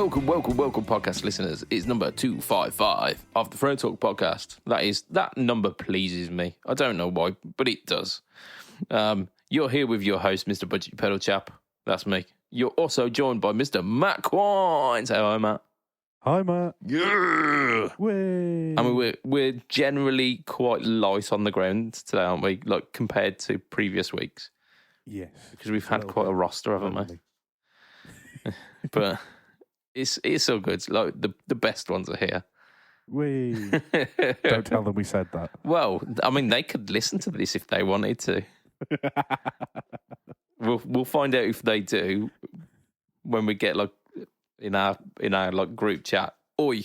Welcome, podcast listeners. It's number 255 of the Friend Talk podcast. That number pleases me. I don't know why, but it does. You're here with your host, Mr. BudgetPedalChap. That's me. You're also joined by Mr. Matt Quine. Say hi, Matt. Hi, Matt. Yeah. Way. I mean, we're generally quite light on the ground today, aren't we? Like compared to previous weeks. Yes. Because we've had quite a roster, haven't we? But it's so good. Like the best ones are here. Don't tell them we said that. Well, I mean, they could listen to this if they wanted to. We'll find out if they do when we get like in our like group chat. Oi.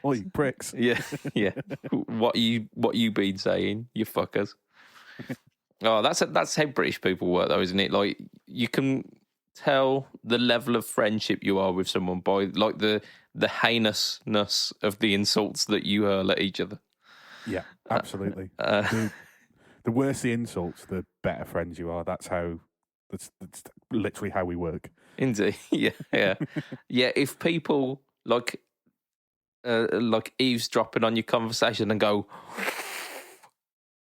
Oi, pricks. Yeah. What you been saying, you fuckers? Oh, that's how British people work, though, isn't it? Like you can tell the level of friendship you are with someone by like the heinousness of the insults that you hurl at each other. Yeah, absolutely. The worse the insults, the better friends you are. That's literally how we work. Indeed, yeah. If people like eavesdropping on your conversation and go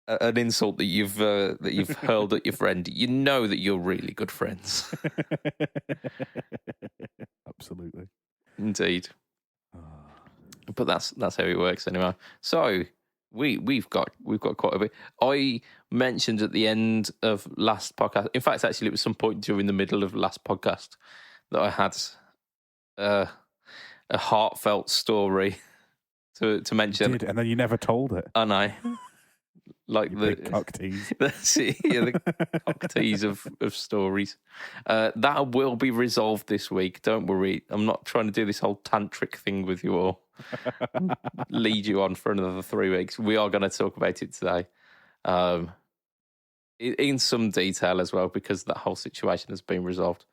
an insult that you've hurled at your friend, you know that you're really good friends. Absolutely. Indeed. But that's how it works anyway. So we've got quite a bit. I mentioned at the end of last podcast, in fact actually it was some point during the middle of last podcast, that I had a heartfelt story to mention. You did, and then you never told it. I know. Like you the cocktease. That's it, yeah, the cocktease of stories. That will be resolved this week. Don't worry. I'm not trying to do this whole tantric thing with you all. Lead you on for another 3 weeks. We are going to talk about it today, in some detail as well, because that whole situation has been resolved.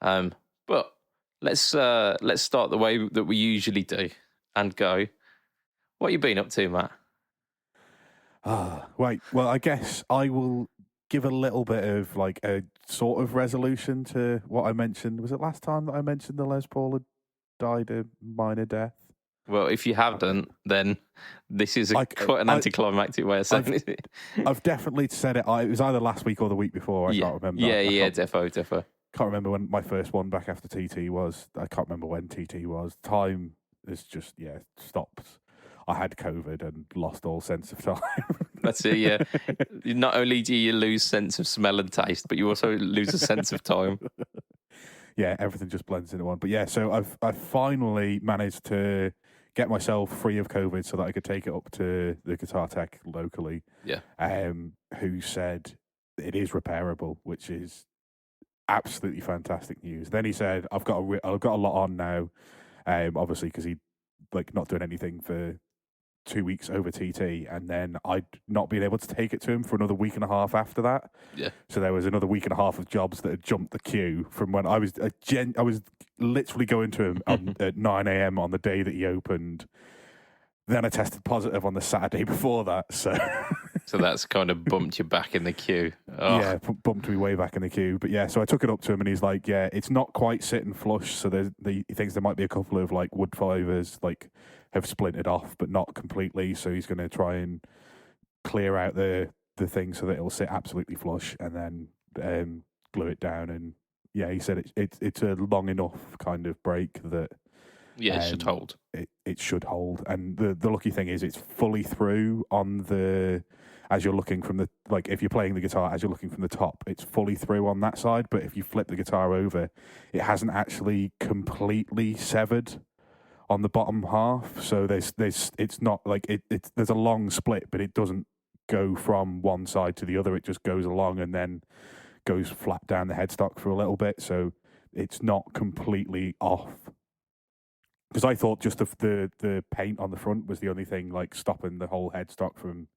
But let's start the way that we usually do and go. What have you been up to, Matt? Right. Well, I guess I will give a little bit of like a sort of resolution to what I mentioned. Was it last time that I mentioned the Les Paul had died a minor death? Well, if you haven't, then this is quite an anticlimactic way of saying it. I've definitely said it. It was either last week or the week before. I can't remember. Yeah, defo. Can't remember when my first one back after TT was. I can't remember when TT was. Time is just, stops. I had COVID and lost all sense of time. That's it, yeah. Not only do you lose sense of smell and taste, but you also lose a sense of time. Yeah, everything just blends into one. But yeah, so I've finally managed to get myself free of COVID so that I could take it up to the guitar tech locally. Yeah. Who said it is repairable, which is absolutely fantastic news. Then he said, I've got a lot on now, obviously because he not doing anything for 2 weeks over TT, and then I'd not been able to take it to him for another week and a half after that. Yeah. So there was another week and a half of jobs that had jumped the queue from when I was literally going to him at 9 a.m. on the day that he opened. Then I tested positive on the Saturday before that. So that's kind of bumped you back in the queue. Oh. Yeah, bumped me way back in the queue. But yeah, so I took it up to him and he's like, yeah, it's not quite sitting flush. So he thinks there might be a couple of like wood fibers have splintered off, but not completely. So he's going to try and clear out the thing so that it'll sit absolutely flush and then glue it down. And yeah, he said it's a long enough kind of break that it should hold. It should hold. And the lucky thing is it's fully through on the, as you're looking from the, if you're playing the guitar, as you're looking from the top, it's fully through on that side. But if you flip the guitar over, it hasn't actually completely severed on the bottom half. So it's not there's a long split, but it doesn't go from one side to the other. It just goes along and then goes flat down the headstock for a little bit. So it's not completely off. Because I thought just the paint on the front was the only thing stopping the whole headstock from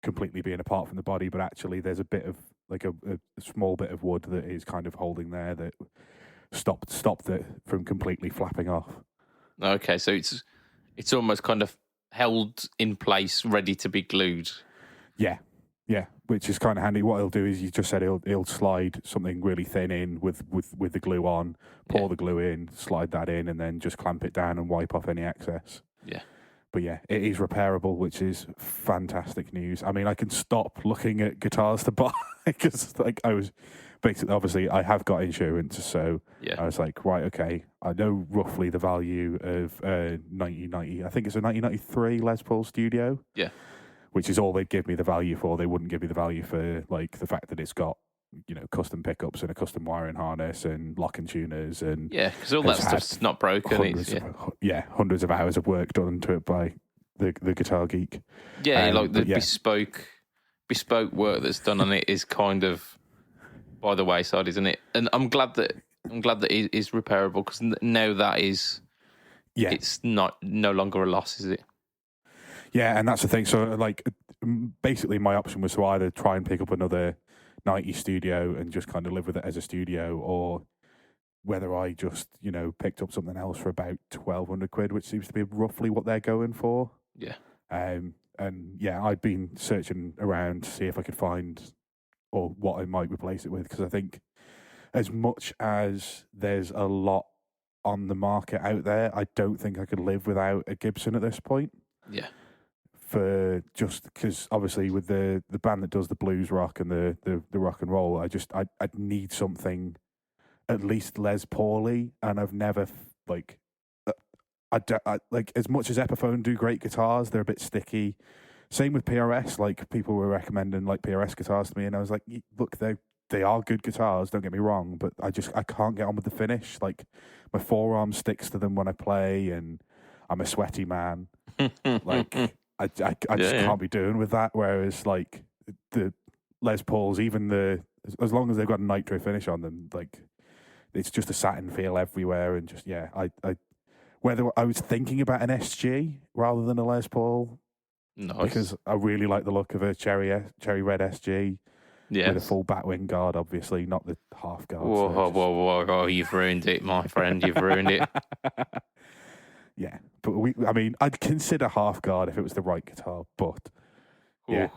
completely being apart from the body, but actually there's a bit of a small bit of wood that is kind of holding there that stopped it from completely flapping off. Okay, so it's almost kind of held in place, ready to be glued. Yeah, which is kind of handy. What he'll do is, you just said he'll slide something really thin in with the glue on, pour the glue in, slide that in, and then just clamp it down and wipe off any excess. Yeah. But yeah, it is repairable, which is fantastic news. I mean, I can stop looking at guitars to buy because, like, I was basically, obviously, I have got insurance, so I was like, right, okay, I know roughly the value of 1990. I think it's a 1993 Les Paul Studio. Yeah. Which is all they'd give me the value for. They wouldn't give me the value for, like, the fact that it's got, you know, custom pickups and a custom wiring harness and locking tuners and because all that stuff's not broken. Hundreds of hours of work done to it by the Guitar Geek. Yeah, like the bespoke work that's done on it is kind of by the wayside, isn't it? And I'm glad that it is repairable, because now that is, it's no longer a loss, is it? Yeah, and that's the thing. So, like, basically, my option was to either try and pick up another 90 Studio and just kind of live with it as a studio, or whether I just, you know, picked up something else for about 1,200 quid, which seems to be roughly what they're going for. Yeah. And yeah, I'd been searching around to see if I could find or what I might replace it with, because I think as much as there's a lot on the market out there, I don't think I could live without a Gibson at this point. Yeah. For just because obviously with the band that does the blues rock and the rock and roll, I'd need something at least Les Pauly, and I've never like like, as much as Epiphone do great guitars, they're a bit sticky. Same with PRS. Like, people were recommending like PRS guitars to me, and I was like, look, they are good guitars, don't get me wrong, but I can't get on with the finish. Like, my forearm sticks to them when I play, and I'm a sweaty man. Like, I just can't be doing with that. Whereas, like, the Les Pauls, even as long as they've got a nitro finish on them, like, it's just a satin feel everywhere. And just, whether I was thinking about an SG rather than a Les Paul, because I really like the look of a cherry red SG. With a full batwing guard, obviously, not the half guard. Whoa, you've ruined it, my friend. You've ruined it. Yeah, but I'd consider half guard if it was the right guitar, but I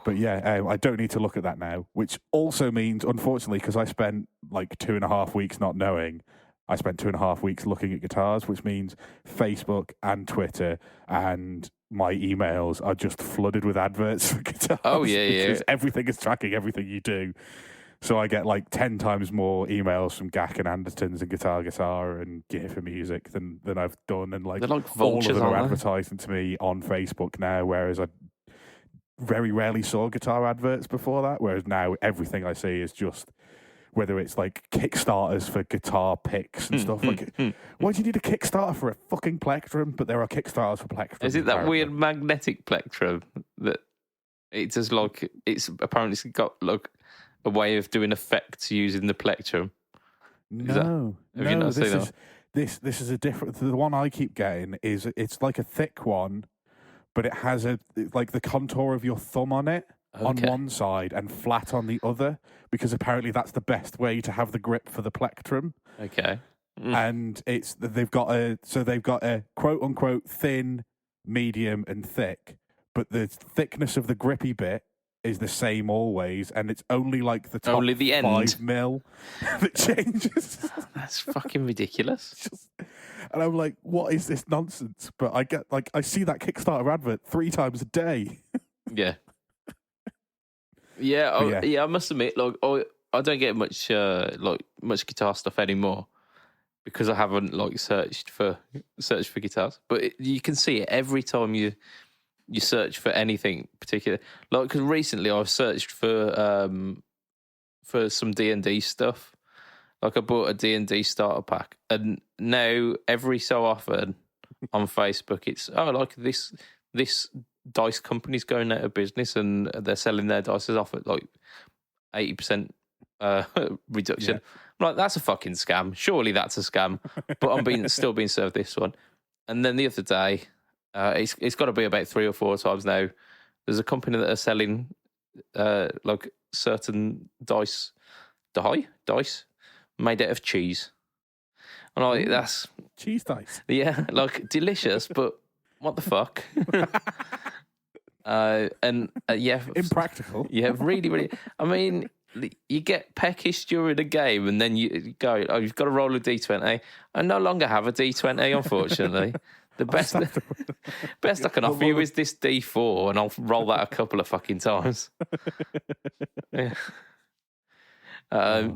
don't need to look at that now, which also means, unfortunately, because I spent like 2.5 weeks not knowing, I spent 2.5 weeks looking at guitars, which means Facebook and Twitter and my emails are just flooded with adverts for guitars. Oh, yeah, because everything is tracking everything you do. So I get like 10 times more emails from Gak and Andertons and Guitar and Gear for Music than I've done. And like all of them are advertising to me on Facebook now, whereas I very rarely saw guitar adverts before that. Whereas now everything I see is just, whether it's like Kickstarters for guitar picks and stuff. Like, why do you need a Kickstarter for a fucking plectrum? But there are Kickstarters for plectrum. Is it that weird magnetic plectrum that it's just like, it's apparently got like a way of doing effects using the plectrum? No, this is a different. The one I keep getting is, it's like a thick one, but it has like the contour of your thumb on it. Okay. On one side and flat on the other, because apparently that's the best way to have the grip for the plectrum. Okay. And they've got a quote unquote thin, medium, and thick, but the thickness of the grippy bit is the same always, and it's only like the top only the 5 end mil that changes. That's fucking ridiculous. And I'm like, what is this nonsense? But I see that Kickstarter advert 3 times a day. Yeah. Yeah, I must admit, like, I don't get much much guitar stuff anymore, because I haven't like searched for guitars. But you can see it every time you search for anything particular. Like, because recently I've searched for some D&D stuff. Like, I bought a D&D starter pack, and now every so often on Facebook it's like this dice company's going out of business and they're selling their dice off at like 80% reduction. I'm like, that's a fucking scam. Surely that's a scam. But I'm still being served this one. And then the other day, it's got to be about 3 or 4 times now. There's a company that are selling like certain dice made out of cheese. And I'm like, that's cheese dice. Yeah, like delicious, but what the fuck? Impractical. Yeah, really, really. I mean, you get peckish during a game, and then you go, "Oh, you've got to roll a d20." I no longer have a d20, unfortunately. The best, best I can offer you is this d4, and I'll roll that a couple of fucking times. Yeah.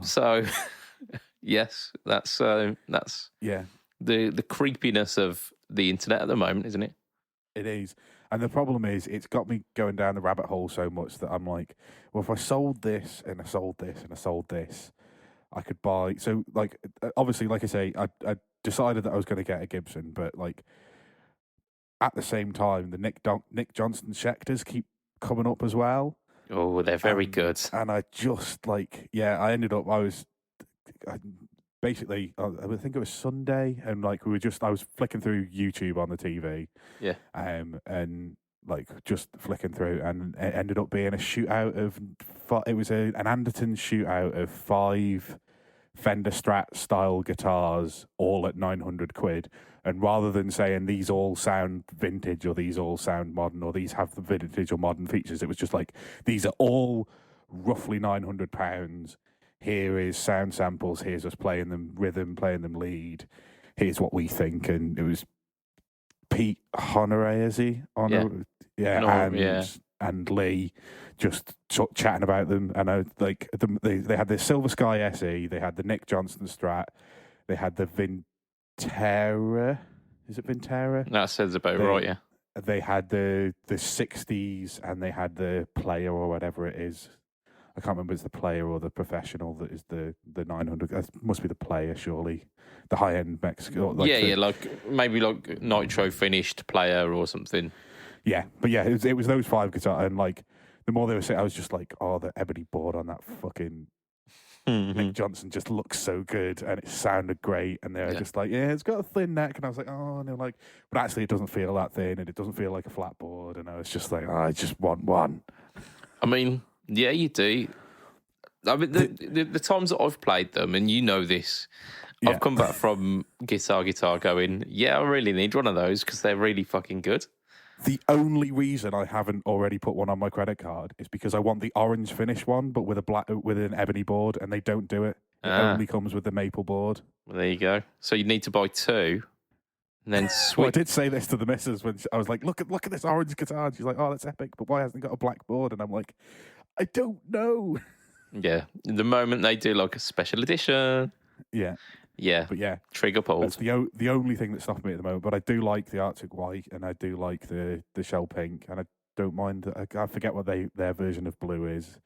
So, yes, that's Yeah, the creepiness of the internet at the moment, isn't it? it is. And the problem is, it's got me going down the rabbit hole so much that I'm like, well, if I sold this and I sold this and I sold this, I could buy. So, like, obviously, like I say, I decided that I was going to get a Gibson, but like at the same time, the Nick Johnston Schecters keep coming up as well. Oh, they're very good. And I just like, I ended up, basically, I think it was Sunday, and like I was flicking through YouTube on the TV. Yeah. And like just flicking through, and it ended up being a shootout of, it was an Anderton shootout of 5 Fender Strat style guitars, all at 900 quid. And rather than saying these all sound vintage or these all sound modern or these have the vintage or modern features, it was just like, these are all roughly £900. Here is sound samples. Here's us playing them rhythm, playing them lead. Here's what we think. And it was Pete Honoré, is he? And Lee just chatting about them. And I like they had the Silver Sky SE, they had the Nick Johnston Strat, they had the Vintera. Is it Vintera? That sounds about right, yeah. They had the 60s, and they had the Player or whatever it is. I can't remember if it's the Player or the Professional that is the 900. That must be the Player, surely. The high-end Mexican. Like maybe like Nitro finished Player or something. Yeah, but yeah, it was those 5 guitars, and like the more they were saying, I was just like, oh, the ebony board on that fucking Nick Johnson just looks so good, and it sounded great, and they're just like, yeah, it's got a thin neck, and I was like, oh, and they're like, but actually it doesn't feel that thin, and it doesn't feel like a flat board, and I was just like, oh, I just want one. I mean, yeah, you do. I mean, the times that I've played them, and you know this, I've come back from guitar going, yeah, I really need one of those because they're really fucking good. The only reason I haven't already put one on my credit card is because I want the orange finish one, but with an ebony board, and they don't do it. It only comes with the maple board. Well, there you go. So you need to buy 2, and then switch. Well, I did say this to the missus when I was like, "Look at this orange guitar." And she's like, "Oh, that's epic, but why hasn't it got a black board?" And I'm like, "I don't know." Yeah, the moment they do like a special edition. Yeah. Yeah, but yeah, trigger pulled. That's the only thing that's stopping me at the moment. But I do like the Arctic White, and I do like the Shell Pink, and I don't mind. I forget what their version of blue is.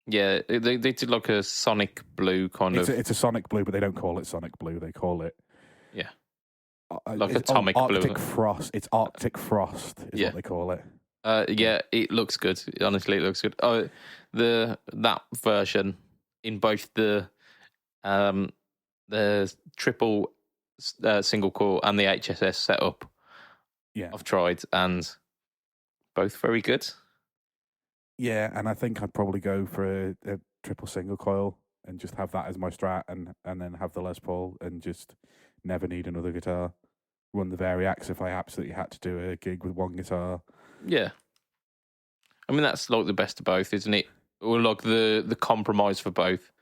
Yeah, they did like a Sonic Blue kind of. It's a Sonic Blue, but they don't call it Sonic Blue. They call it like Atomic Blue. Arctic Frost. It's Arctic Frost is what they call it. Yeah, it looks good. Honestly, it looks good. Oh, that version in both the triple single core and the HSS setup. Yeah, I've tried, and both very good. Yeah, and I think I'd probably go for a triple single coil and just have that as my Strat, and then have the Les Paul, and just never need another guitar. Run the Variax if I absolutely had to do a gig with one guitar. Yeah, I mean that's like the best of both, isn't it? Or like the compromise for both.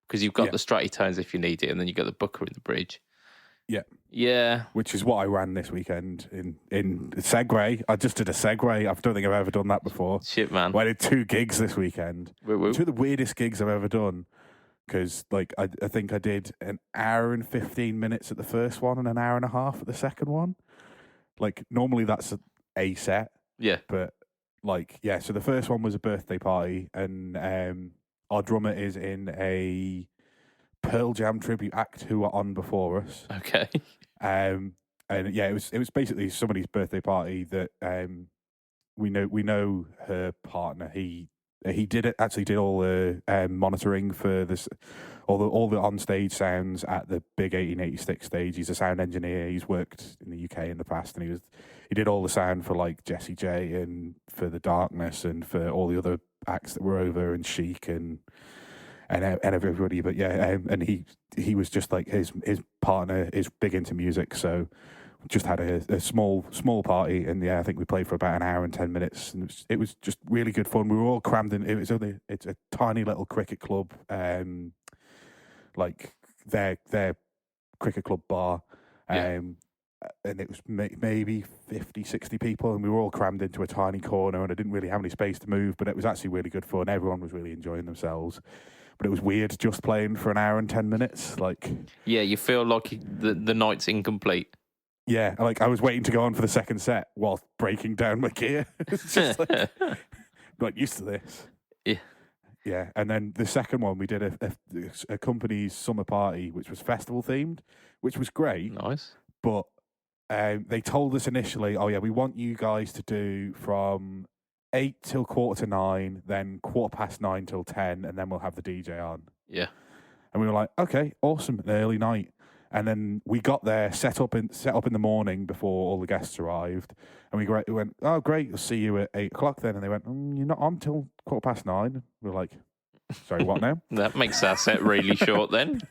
Because you've got the stratty tones if you need it, and then you got the Booker in the bridge. Yeah. Yeah. Which is what I ran this weekend in Segway. I just did a Segway. I don't think I've ever done that before. Shit, man. Well, I did 2 gigs this weekend. Woo-woo. 2 of the weirdest gigs I've ever done. Because like I think I did an hour and 15 minutes at the first one and an hour and a half at the second one. Like normally that's a set. Yeah. But like, yeah, so the first one was a birthday party, and our drummer is in a Pearl Jam tribute act who were on before us. Okay. And yeah, it was basically somebody's birthday party that we know her partner. He did all the monitoring for this, all the on-stage sounds at the big 1886 stage. He's a sound engineer. He's worked in the UK in the past, and he did all the sound for like Jessie J and for The Darkness and for all the other acts that were over, and Chic and everybody. But yeah, and he was just like his partner is big into music, so just had a small party, and I think we played for about an hour and 10 minutes, and it was just really good fun. We were all crammed in. It's a tiny little cricket club, like their cricket club bar, and it was maybe 50, 60 people, and we were all crammed into a tiny corner, and I didn't really have any space to move, but it was actually really good fun. Everyone was really enjoying themselves. But it was weird just playing for an hour and 10 minutes. Like, yeah, you feel like the night's incomplete. Yeah, like I was waiting to go on for the second set whilst breaking down my gear. It's just like, not used to this. Yeah. Yeah, and then the second one, we did a company's summer party, which was festival themed, which was great. Nice. But they told us initially, oh yeah, we want you guys to do from 8 till 8:45, then 9:15 till 10, and then we'll have the DJ on. Yeah. And we were like, okay, awesome, an early night. And then we got there, set up in the morning before all the guests arrived, and we went, oh great, we'll see you at 8 o'clock then. And they went, you're not on till 9:15. We were like, sorry, what now? That makes our set really short then.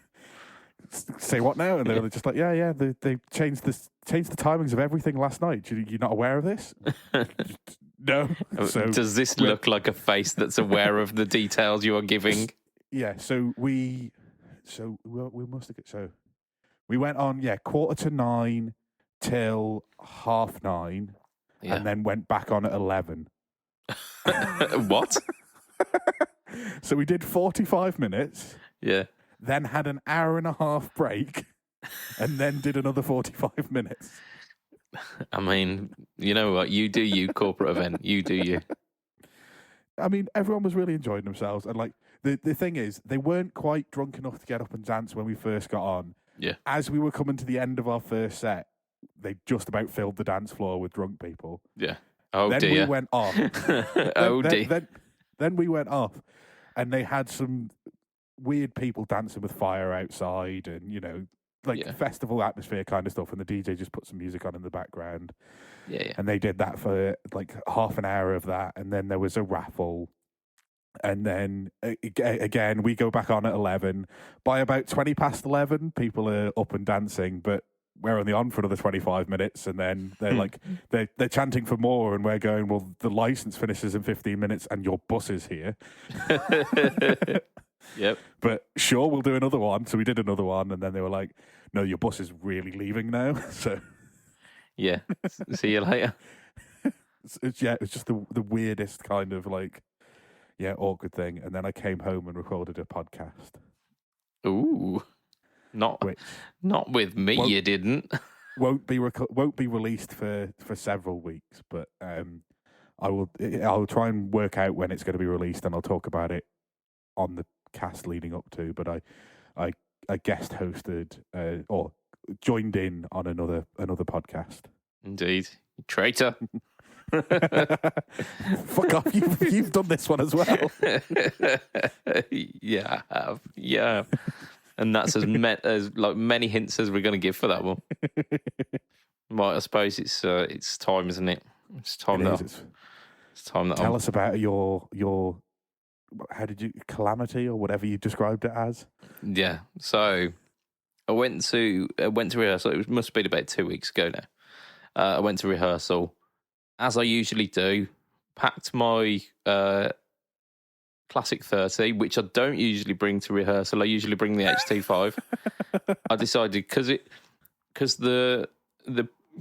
Say what now? And they were just like, yeah, they changed the timings of everything last night. You're not aware of this? No. So does this look like a face that's aware of the details you are giving? Yeah. So we must have. So we went on 9:15 till 9:30, and then went back on at 11. What? So we did 45 minutes. Yeah. Then had an hour and a half break, and then did another 45 minutes. I mean, you know what? You do you, corporate event. You do you. I mean, everyone was really enjoying themselves. And like the thing is, they weren't quite drunk enough to get up and dance when we first got on. Yeah. As we were coming to the end of our first set, they just about filled the dance floor with drunk people. Yeah. Oh, then dear. We went off. Dear. Then we went off, and they had some weird people dancing with fire outside, and festival atmosphere kind of stuff. And the DJ just put some music on in the background. Yeah. And they did that for like half an hour of that, and then there was a raffle. And then again, we go back on at 11. By about 20 past 11, people are up and dancing, but we're only on for another 25 minutes. And then they're like, they're chanting for more, and we're going, well, the license finishes in 15 minutes, and your bus is here. Yep. But sure, we'll do another one. So we did another one, and then they were like, no, your bus is really leaving now. So yeah, see you later. It's just the weirdest kind of awkward thing. And then I came home and recorded a podcast. Ooh, not with me. You didn't. Won't be released for several weeks, but I'll try and work out when it's going to be released, and I'll talk about it on the cast leading up to. But I guest hosted or joined in on another podcast. Indeed, traitor. Fuck off! You've done this one as well. Yeah, I have. Yeah, and that's as many hints as we're going to give for that one. Well, I suppose it's time, isn't it? It's time It's time that. Tell us about your how did you calamity or whatever you described it as? Yeah, so I went to rehearsal. It must have been about 2 weeks ago now. I went to rehearsal, as I usually do. Packed my Classic 30, which I don't usually bring to rehearsal. I usually bring the HT5. I decided because the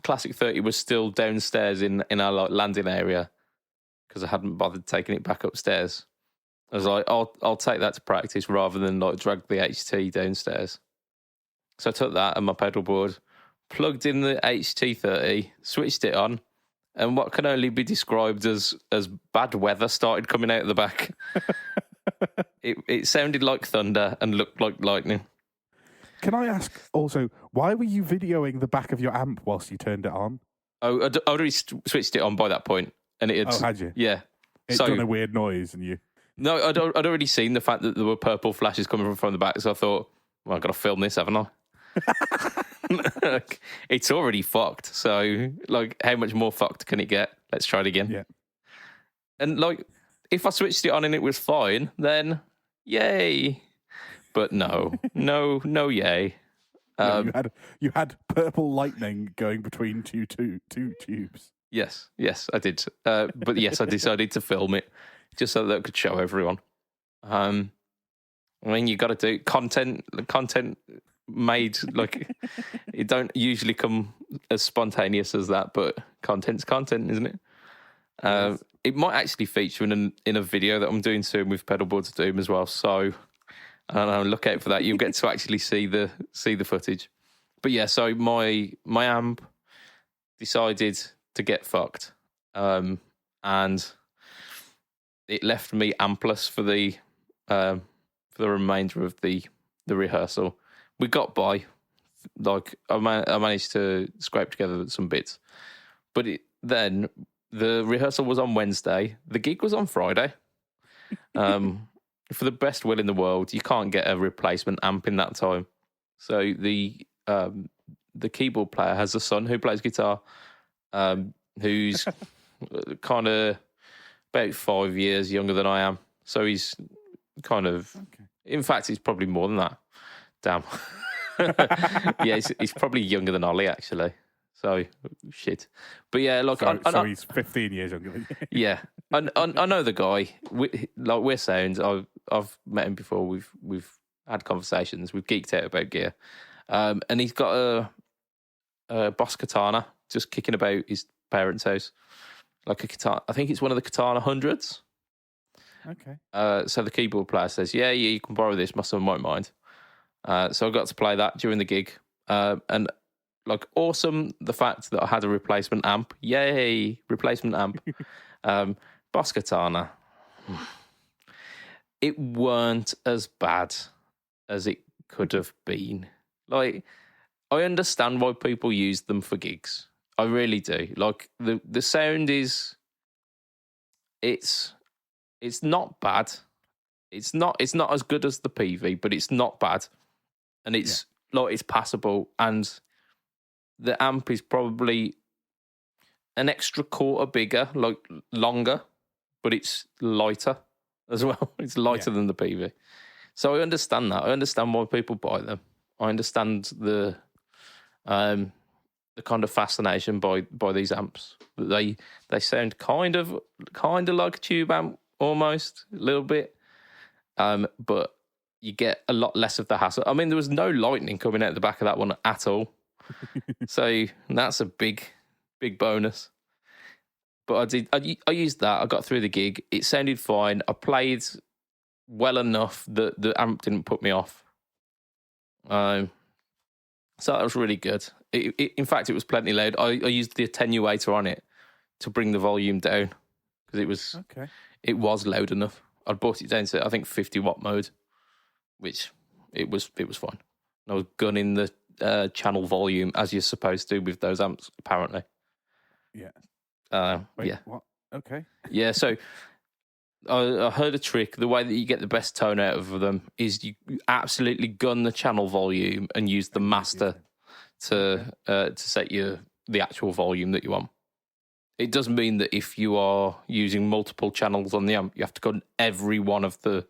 Classic 30 was still downstairs in our landing area, because I hadn't bothered taking it back upstairs. I was like, I'll take that to practice rather than drag the HT downstairs. So I took that and my pedal board, plugged in the HT30, switched it on, and what can only be described as bad weather started coming out of the back. It sounded like thunder and looked like lightning. Can I ask also, why were you videoing the back of your amp whilst you turned it on? Oh, I'd already switched it on by that point, and it had. Oh, had you? Yeah. It's done a weird noise, and you. No, I'd already seen the fact that there were purple flashes coming from the back, so I thought, well, I've got to film this, haven't I? It's already fucked, so how much more fucked can it get? Let's try it again. Yeah. And if I switched it on and it was fine, then yay. But no yay. You had purple lightning going between two tubes. Yes, I did. But yes, I decided to film it just so that I could show everyone. I mean, you got to do content made like it don't usually come as spontaneous as that, but content's content, isn't it? Yes. It might actually feature in a video that I'm doing soon with Pedalboards Doom as well. So I don't know, look out for that. You'll get to actually see the footage. But yeah, so my amp decided to get fucked, and it left me ampless for the remainder of the rehearsal. We got by, like I managed to scrape together some bits, but then the rehearsal was on Wednesday. The gig was on Friday. For the best will in the world, you can't get a replacement amp in that time. So the keyboard player has a son who plays guitar, who's kind of about 5 years younger than I am. So he's kind of, in fact, he's probably more than that. Damn. Yeah, he's probably younger than Ollie, actually. So, shit. But yeah, look. So he's 15 years younger than you. Yeah. I know the guy. We're sounds. I've met him before. We've had conversations. We've geeked out about gear. And he's got a Boss Katana just kicking about his parents' house. Like a Katana. I think it's one of the Katana 100s. Okay. So the keyboard player says, yeah, you can borrow this. My son won't mind. So I got to play that during the gig. And like, awesome, the fact that I had a replacement amp. Yay, replacement amp. Boss Katana. It weren't as bad as it could have been. Like, I understand why people use them for gigs. I really do. Like, the sound is... It's not bad. It's not as good as the PV, but it's not bad. And it's it's passable. And the amp is probably an extra quarter bigger, like longer, but it's lighter as well. It's lighter than the PV. So I understand that. I understand why people buy them. I understand the kind of fascination by these amps. They sound kind of like a tube amp almost, a little bit. But you get a lot less of the hassle. I mean, there was no lightning coming out the back of that one at all. So that's a big bonus. But I used that. I got through the gig. It sounded fine. I played well enough that the amp didn't put me off. So that was really good. In fact, it was plenty loud. I used the attenuator on it to bring the volume down because it was loud enough. I brought it down to, I think, 50 watt mode, which it was fine. I was gunning the channel volume as you're supposed to with those amps, apparently. Yeah. Wait, what? Okay. Yeah, so I heard a trick. The way that you get the best tone out of them is you absolutely gun the channel volume and use the master to set the actual volume that you want. It does mean that if you are using multiple channels on the amp, you have to gun every one of the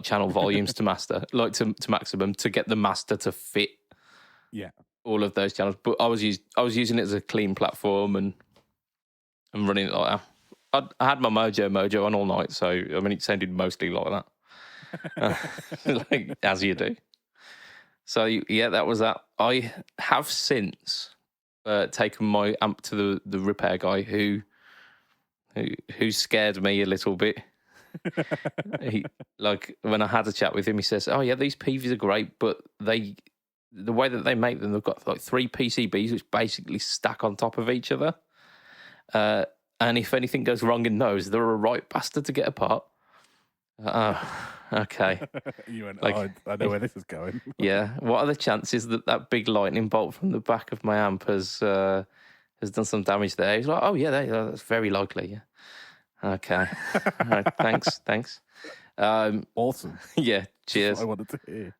channel volumes to master, to maximum, to get the master to fit. Yeah. All of those channels. But I was using it as a clean platform and running it like that. I had my Mojo on all night, so I mean it sounded mostly like that, like as you do. So yeah, that was that. I have since taken my amp to the repair guy who scared me a little bit. He, like, when I had a chat with him, he says, "Oh yeah, these PVs are great, but the way that they make them, they've got like 3 PCBs which basically stack on top of each other. And if anything goes wrong in those, they're a right bastard to get apart." Okay. You went, I know where this is going. Yeah. What are the chances that big lightning bolt from the back of my amp has done some damage there? He's like, "Oh yeah, that's very likely." Yeah. Okay. All right, thanks. Awesome. Yeah. Cheers. That's what I wanted to hear.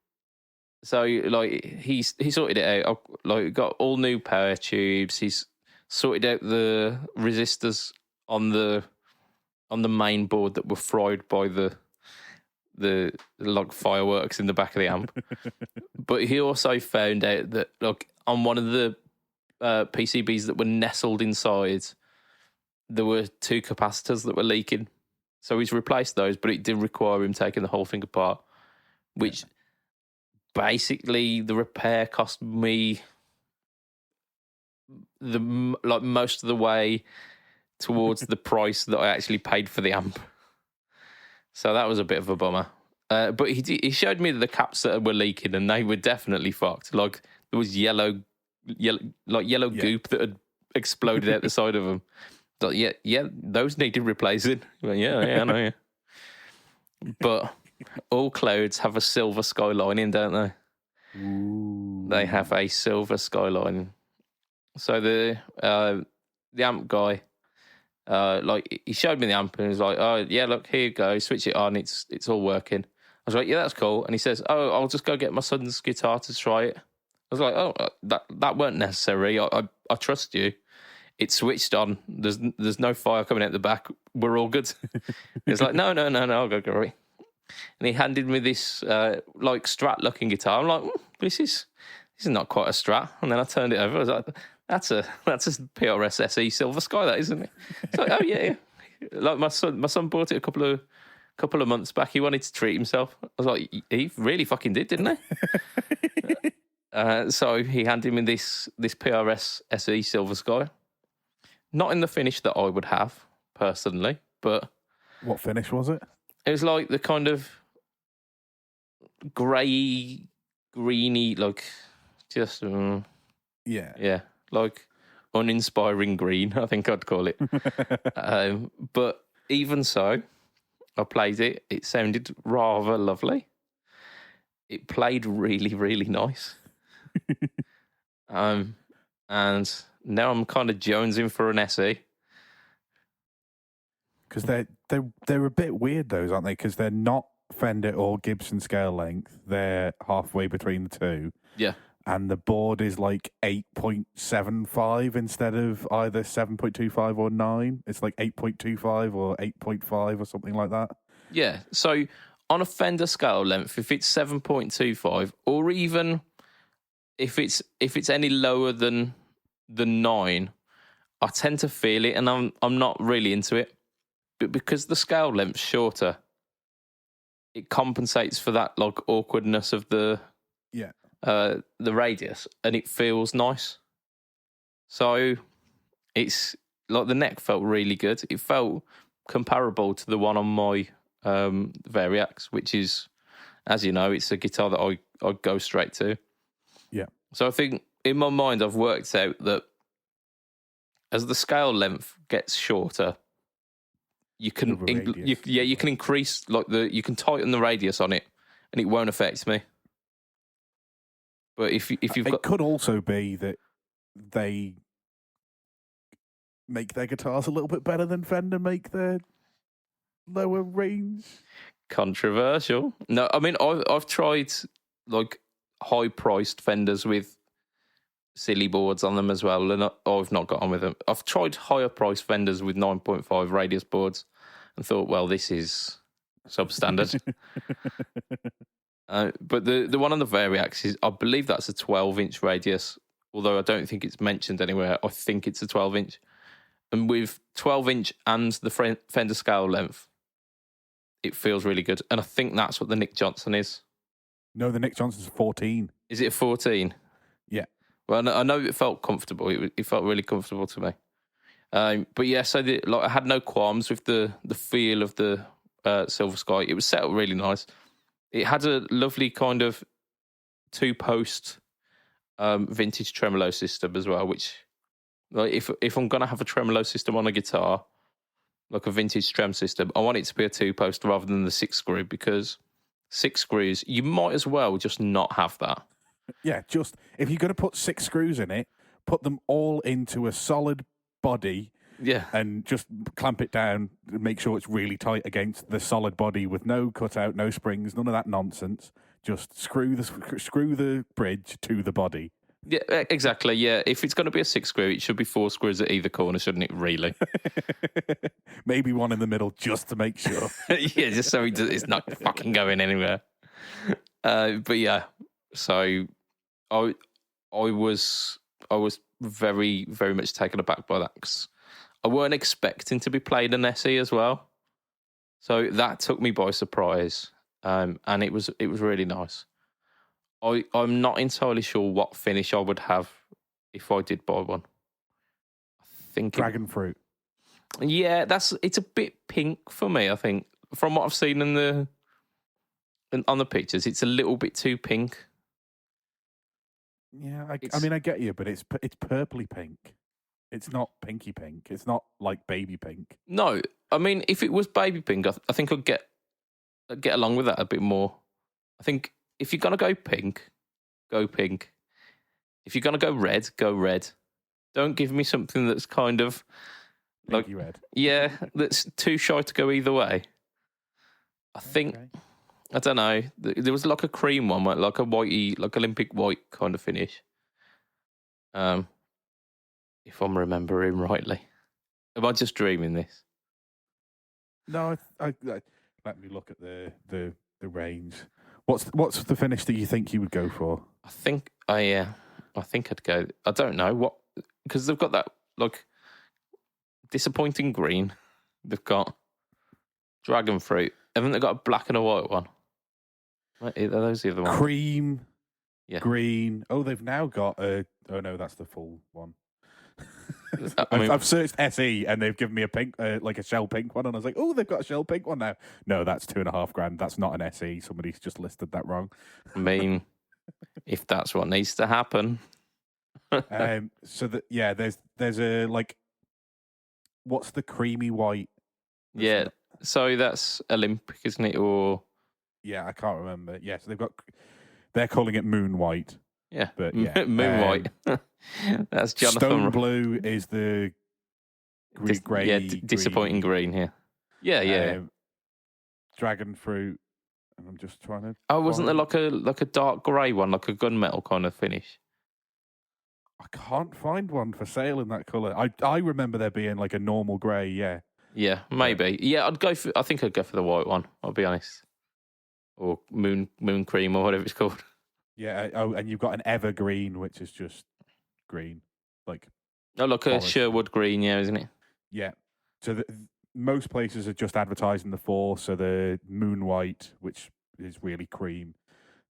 So like he sorted it out. Like, got all new power tubes. He's sorted out the resistors on the main board that were fried by the the like fireworks in the back of the amp. But he also found out that like on one of the PCBs that were nestled inside, there were 2 capacitors that were leaking. So he's replaced those, but it did require him taking the whole thing apart, which basically the repair cost me most of the way towards the price that I actually paid for the amp. So that was a bit of a bummer. But he showed me the caps that were leaking, and they were definitely fucked. Like there was yellow goop that had exploded out the side of them. Like, yeah, those needed replacing. Like, yeah, I know. Yeah. But all clouds have a silver sky lining, don't they? Ooh. They have a silver sky lining. So the amp guy, like he showed me the amp and he was like, "Oh yeah, look, here you go. Switch it on. It's all working." I was like, "Yeah, that's cool." And he says, "Oh, I'll just go get my son's guitar to try it." I was like, "Oh, that weren't necessary. I trust you. It's switched on. There's no fire coming out the back. We're all good." He's like, "No, I'll go get it." And he handed me this like Strat looking guitar. I'm like, this is not quite a Strat. And then I turned it over. I was like, that's a PRS SE Silver Sky, that isn't it? It's like, oh yeah. Like my son bought it a couple of months back. He wanted to treat himself. I was like, he really fucking did, didn't he? So he handed me this PRS SE Silver Sky. Not in the finish that I would have personally, but what finish was it? It was like the kind of grey, greeny, like just yeah, like uninspiring green. I think I'd call it. But even so, I played it. It sounded rather lovely. It played really, really nice. And now I'm kind of jonesing for an SE. Because they're a bit weird, those, aren't they? Because they're not Fender or Gibson scale length. They're halfway between the two. Yeah. And the board is like 8.75 instead of either 7.25 or 9. It's like 8.25 or 8.5 or something like that. Yeah. So on a Fender scale length, if it's 7.25, or even if it's any lower than the 9, I tend to feel it, and I'm not really into it. But because the scale length's shorter, it compensates for that like awkwardness of the radius, and it feels nice. So it's like the neck felt really good. It felt comparable to the one on my Variax, which is, as you know, it's a guitar that I go straight to. Yeah. So I think in my mind I've worked out that as the scale length gets shorter, you can you can increase you can tighten the radius on it, and it won't affect me. But if you've it could also be that they make their guitars a little bit better than Fender make their lower range. Controversial. No, I mean I've tried like high priced Fenders with silly boards on them as well, and I've not got on with them. I've tried higher priced Fenders with 9.5 radius boards and thought, well, this is substandard. But the one on the Variax is, I believe that's a 12-inch radius, although I don't think it's mentioned anywhere. I think it's a 12-inch. And with 12-inch and the Fender scale length, it feels really good. And I think that's what the Nick Johnson is. No, the Nick Johnson's 14. Is it a 14? Yeah. Well, I know it felt comfortable. It felt really comfortable to me. But yeah, so I had no qualms with the feel of the Silver Sky. It was set up really nice. It had a lovely kind of 2-post vintage tremolo system as well, which, like, if I'm gonna have a tremolo system on a guitar, like a vintage trem system, I want it to be a 2-post rather than the 6-screw, because 6 screws, you might as well just not have that. Yeah, just if you're going to put 6 screws in it, put them all into a solid body. Yeah. And just clamp it down and make sure it's really tight against the solid body with no cutout, no springs, none of that nonsense. Just screw the bridge to the body. Yeah, exactly. Yeah, if it's going to be a 6 screw, it should be 4 screws at either corner, shouldn't it? Really? Maybe one in the middle just to make sure. Yeah, just so it's not fucking going anywhere. But yeah, so I was very, very much taken aback by that because I weren't expecting to be played an SE as well. So that took me by surprise, and it was really nice. I'm not entirely sure what finish I would have if I did buy one. I think Dragon fruit. Yeah, it's a bit pink for me. I think from what I've seen on the pictures, it's a little bit too pink. Yeah, I mean, I get you, but it's purpley pink. It's not pinky pink. It's not like baby pink. No, I mean, if it was baby pink, I think I'd get along with that a bit more. I think if you're gonna go pink, go pink. If you're gonna go red, go red. Don't give me something that's kind of Pinky red. Yeah, that's too shy to go either way. I think. Okay. I don't know. There was like a cream one, like a whitey, like Olympic white kind of finish. If I'm remembering rightly, am I just dreaming this? No, I let me look at the range. What's the finish that you think you would go for? I think I think I'd go. I don't know what, because they've got that like disappointing green. They've got dragon fruit. Haven't they got a black and a white one? Are those the other ones? Cream, yeah, green. Oh, they've now got a. Oh no, that's the full one. I mean, I've searched SE and they've given me a pink, like a shell pink one, and I was like, oh, they've got a shell pink one now. No, that's $2,500. That's not an SE. Somebody's just listed that wrong. I mean, if that's what needs to happen. So that there's a like, what's the creamy white? Yeah, so that's Olympic, isn't it? Or yeah, I can't remember. Yeah, so they're calling it moon white. Yeah, but yeah, moon white. That's Jonathan. Stone blue is the grey. Yeah, disappointing green here. Yeah. Dragon fruit. And I'm just trying to. Oh, wasn't there like a dark grey one, like a gunmetal kind of finish? I can't find one for sale in that colour. I remember there being like a normal grey. Yeah. Yeah, maybe. Yeah, I think I'd go for the white one. I'll be honest. Or moon cream or whatever it's called. Yeah. Oh, and you've got an evergreen, which is just green, like. Oh, like a Sherwood green, yeah, isn't it? Yeah. So most places are just advertising the 4. So the moon white, which is really cream,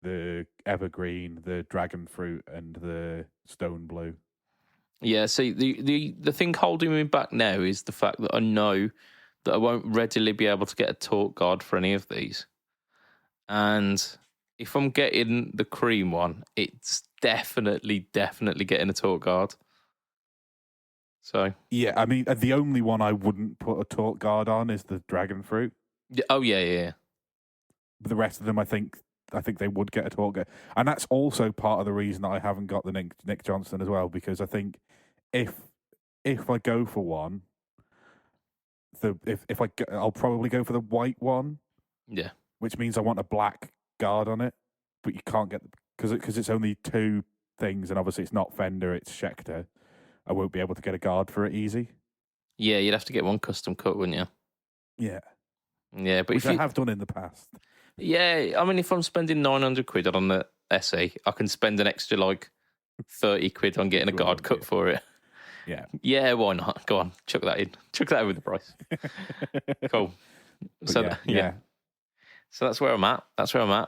the evergreen, the dragon fruit, and the stone blue. Yeah. See, the thing holding me back now is the fact that I know that I won't readily be able to get a torque guard for any of these, and if I'm getting the cream one, it's definitely getting a torque guard. So yeah, I mean, the only one I wouldn't put a torque guard on is the dragon fruit. Oh yeah. But the rest of them, I think they would get a torque guard, and that's also part of the reason that I haven't got the Nick Johnston as well, because I think if I go for one, I'll probably go for the white one. Yeah, which means I want a black guard on it, but you can't get because it's only 2 things, and obviously it's not Fender, it's Schecter. I won't be able to get a guard for it easy. Yeah, you'd have to get one custom cut, wouldn't you? Yeah. Yeah, but which I have done in the past. Yeah, I mean, if I'm spending £900 on the SE, I can spend an extra like £30 on getting a guard cut for it. Yeah. Yeah, why not? Go on, chuck that in. Chuck that in with the price. Cool. So yeah. So that's where I'm at.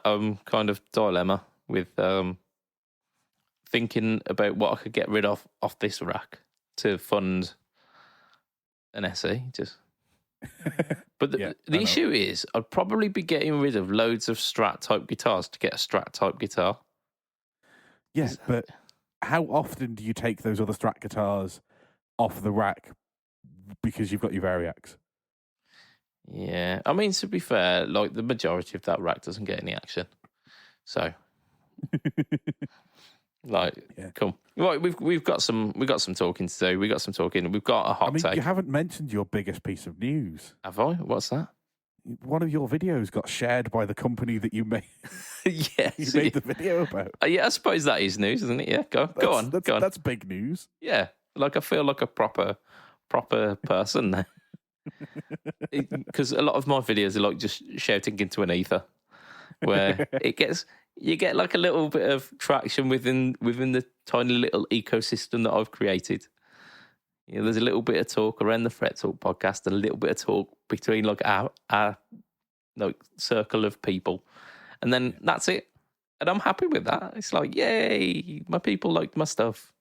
I'm kind of dilemma with thinking about what I could get rid of off this rack to fund an SE. But the issue is, I'd probably be getting rid of loads of Strat type guitars to get a Strat type guitar. Yes, but how often do you take those other Strat guitars off the rack because you've got your Variacs? Yeah, I mean, to be fair, like the majority of that rack doesn't get any action, so cool. Right, we've got some talking to do. We've got a hot take. You haven't mentioned your biggest piece of news. Have I? What's that? one of your videos got shared by the company that you made. Yes, You made the video about. Yeah, I suppose that is news, isn't it? Yeah, go on. That's big news. Yeah, like I feel like a proper person now. Because a lot of my videos are like just shouting into an ether, where you get like a little bit of traction within the tiny little ecosystem that I've created. You know, there's a little bit of talk around the Fret Talk podcast, and a little bit of talk between like our like circle of people, and then that's it. And I'm happy with that. It's like, yay, my people liked my stuff.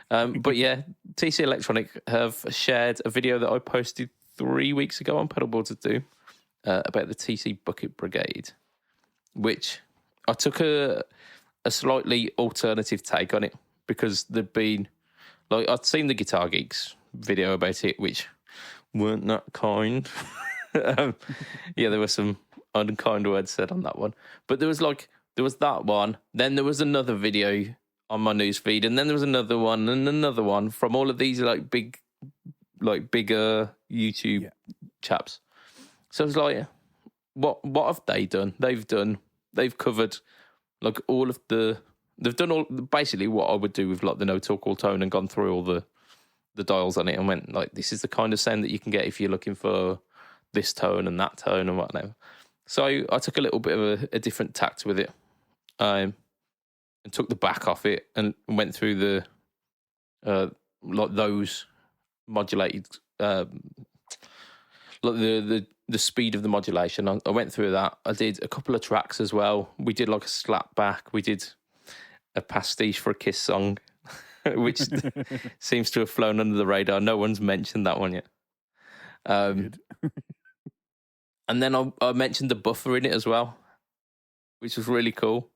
But yeah, TC Electronic have shared a video that I posted 3 weeks ago on Pedalboards to Do about the TC Bucket Brigade, which I took a slightly alternative take on it, because there'd been, like, I'd seen the Guitar Geeks video about it, which weren't that kind. Yeah, there were some unkind words said on that one. But there was that one, then there was another video on my news feed, and then there was another one and another one from all of these like bigger YouTube chaps. So I was like, what have they done? They've covered like they've done all basically what I would do with like the No Talk All Tone, and gone through all the dials on it and went like, this is the kind of sound that you can get if you're looking for this tone and that tone and whatnot. So I took a little bit of a different tact with it, and took the back off it and went through the like those modulated like the speed of the modulation. I went through that. I did a couple of tracks as well. We did like a slap back. We did a pastiche for a Kiss song, which seems to have flown under the radar. No one's mentioned that one yet. And then I mentioned the buffer in it as well, which was really cool.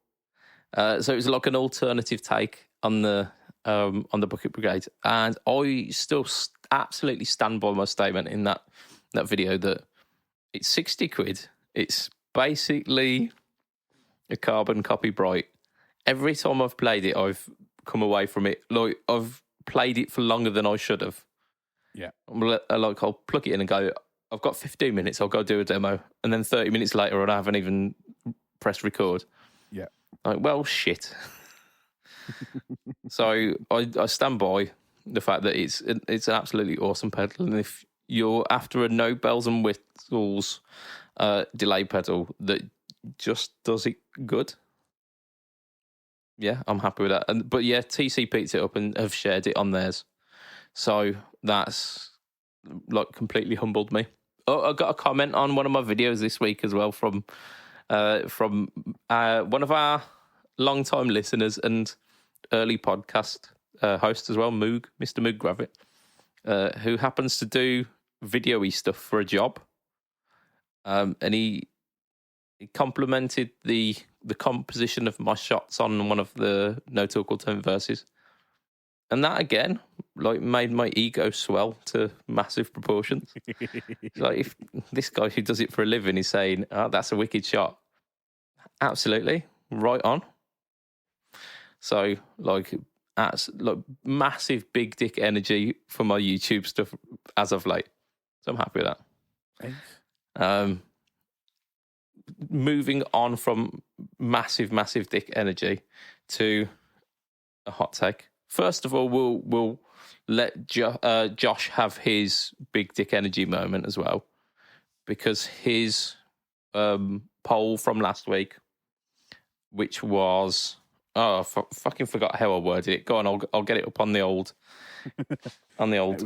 So it was like an alternative take on the Bucket Brigade, and I still absolutely stand by my statement in that video that it's 60 quid. It's basically a carbon copy Bright. Every time I've played it, I've come away from it like I've played it for longer than I should have. Yeah, I'll plug it in and go, I've got 15 minutes, I'll go do a demo, and then 30 minutes later, I haven't even pressed record. Yeah. Like, well, shit. So I stand by the fact that it's an absolutely awesome pedal, and if you're after a no bells and whistles delay pedal that just does it good, yeah, I'm happy with that. But yeah, TC picked it up and have shared it on theirs, so that's like completely humbled me. Oh, I got a comment on one of my videos this week as well from one of our long-time listeners and early podcast host as well, Mr. Moog Gravit, who happens to do video-y stuff for a job. And he complimented the composition of my shots on one of the No Talk All Tone verses. And that, again, like, made my ego swell to massive proportions. Like, if this guy who does it for a living is saying, oh, that's a wicked shot, absolutely, right on. So, like massive big dick energy for my YouTube stuff as of late. So I'm happy with that. Thanks. Moving on from massive dick energy to a hot take. First of all, we'll let Josh have his big dick energy moment as well, because his poll from last week, which was, fucking forgot how I worded it. Go on, I'll get it up on the old Here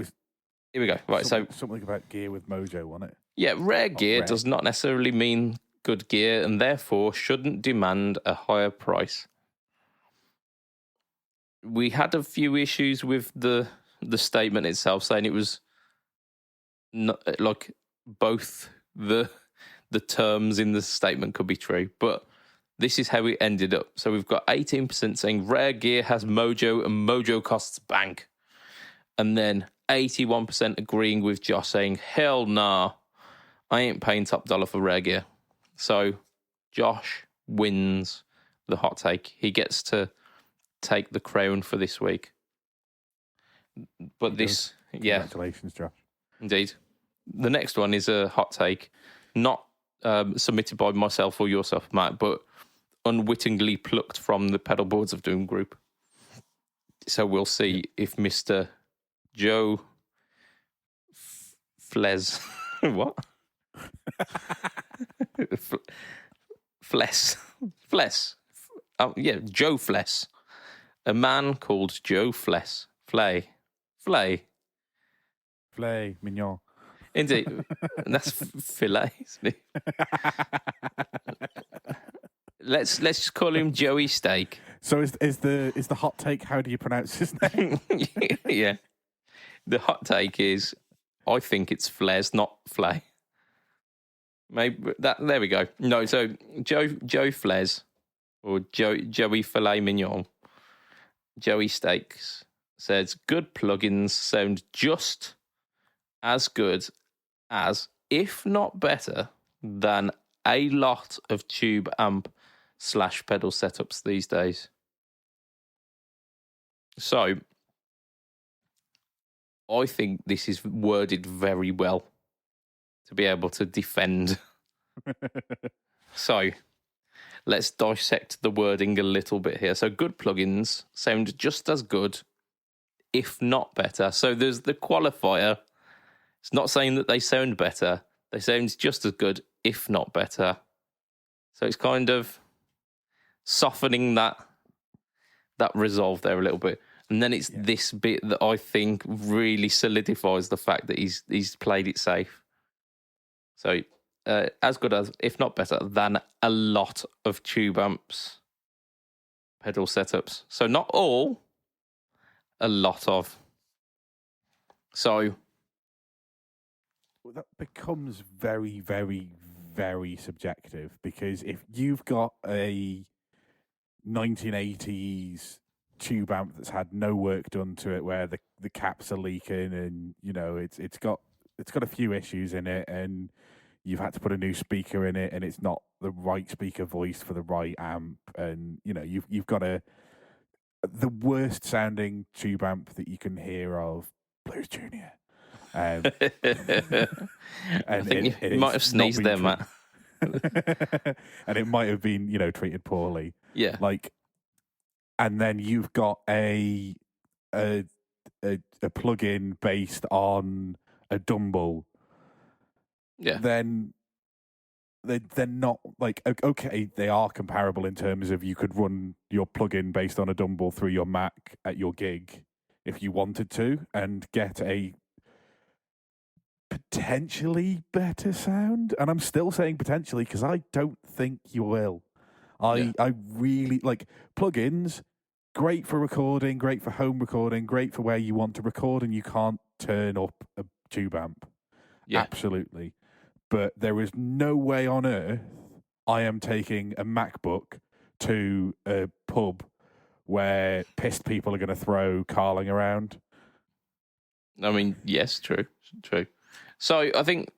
we go. Right, something about gear with mojo on it. Yeah, rare gear does not necessarily mean good gear, and therefore shouldn't demand a higher price. We had a few issues with the statement itself, saying it was not, like, both the terms in the statement could be true, but this is how it ended up. So we've got 18% saying rare gear has mojo and mojo costs bank, and then 81% agreeing with Josh saying, hell nah, I ain't paying top dollar for rare gear. So Josh wins the hot take. He gets to take the crown for this week. But Congratulations, Josh. Indeed. The next one is a hot take, not submitted by myself or yourself, Matt, but unwittingly plucked from the Pedal Boards of Doom group. So we'll see if Mr. Joe Flez... what? Fless. Oh, yeah, Joe Fless. A man called Joe Fless. Flay. Filet mignon. Indeed. And that's filet, isn't it? Let's just call him Joey Steak. So is the hot take, how do you pronounce his name? Yeah. The hot take is, I think it's Fles, not Flay. Maybe that. There we go. No, so Joe Fles or Joey Filet Mignon, Joey Steaks says good plugins sound just as good as, if not better than, a lot of tube amp / pedal setups these days. So I think this is worded very well to be able to defend. So let's dissect the wording a little bit here. So good plugins sound just as good, if not better. So there's the qualifier. It's not saying that they sound better. They sound just as good, if not better. So it's kind of softening that resolve there a little bit. And then it's this bit that I think really solidifies the fact that he's played it safe. So as good as, if not better than, a lot of tube amps pedal setups. So not all, a lot of. So that becomes very, very, very subjective, because if you've got a 1980s tube amp that's had no work done to it, where the caps are leaking, and it's got a few issues in it, and you've had to put a new speaker in it, and it's not the right speaker voice for the right amp, and you've got the worst sounding tube amp that you can hear of, Blues Junior. I think you might have sneezed there, Matt. And it might have been, treated poorly. Yeah. And then you've got a plug-in based on a Dumble. Yeah. Then they're not okay. They are comparable in terms of you could run your plug-in based on a Dumble through your Mac at your gig if you wanted to, and get a potentially better sound. And I'm still saying potentially, because I don't think you will. I really like plugins. Great for recording, great for home recording, great for where you want to record and you can't turn up a tube amp. Yeah. Absolutely. But there is no way on earth I am taking a MacBook to a pub where pissed people are going to throw Carling around. I mean, yes, true. So I think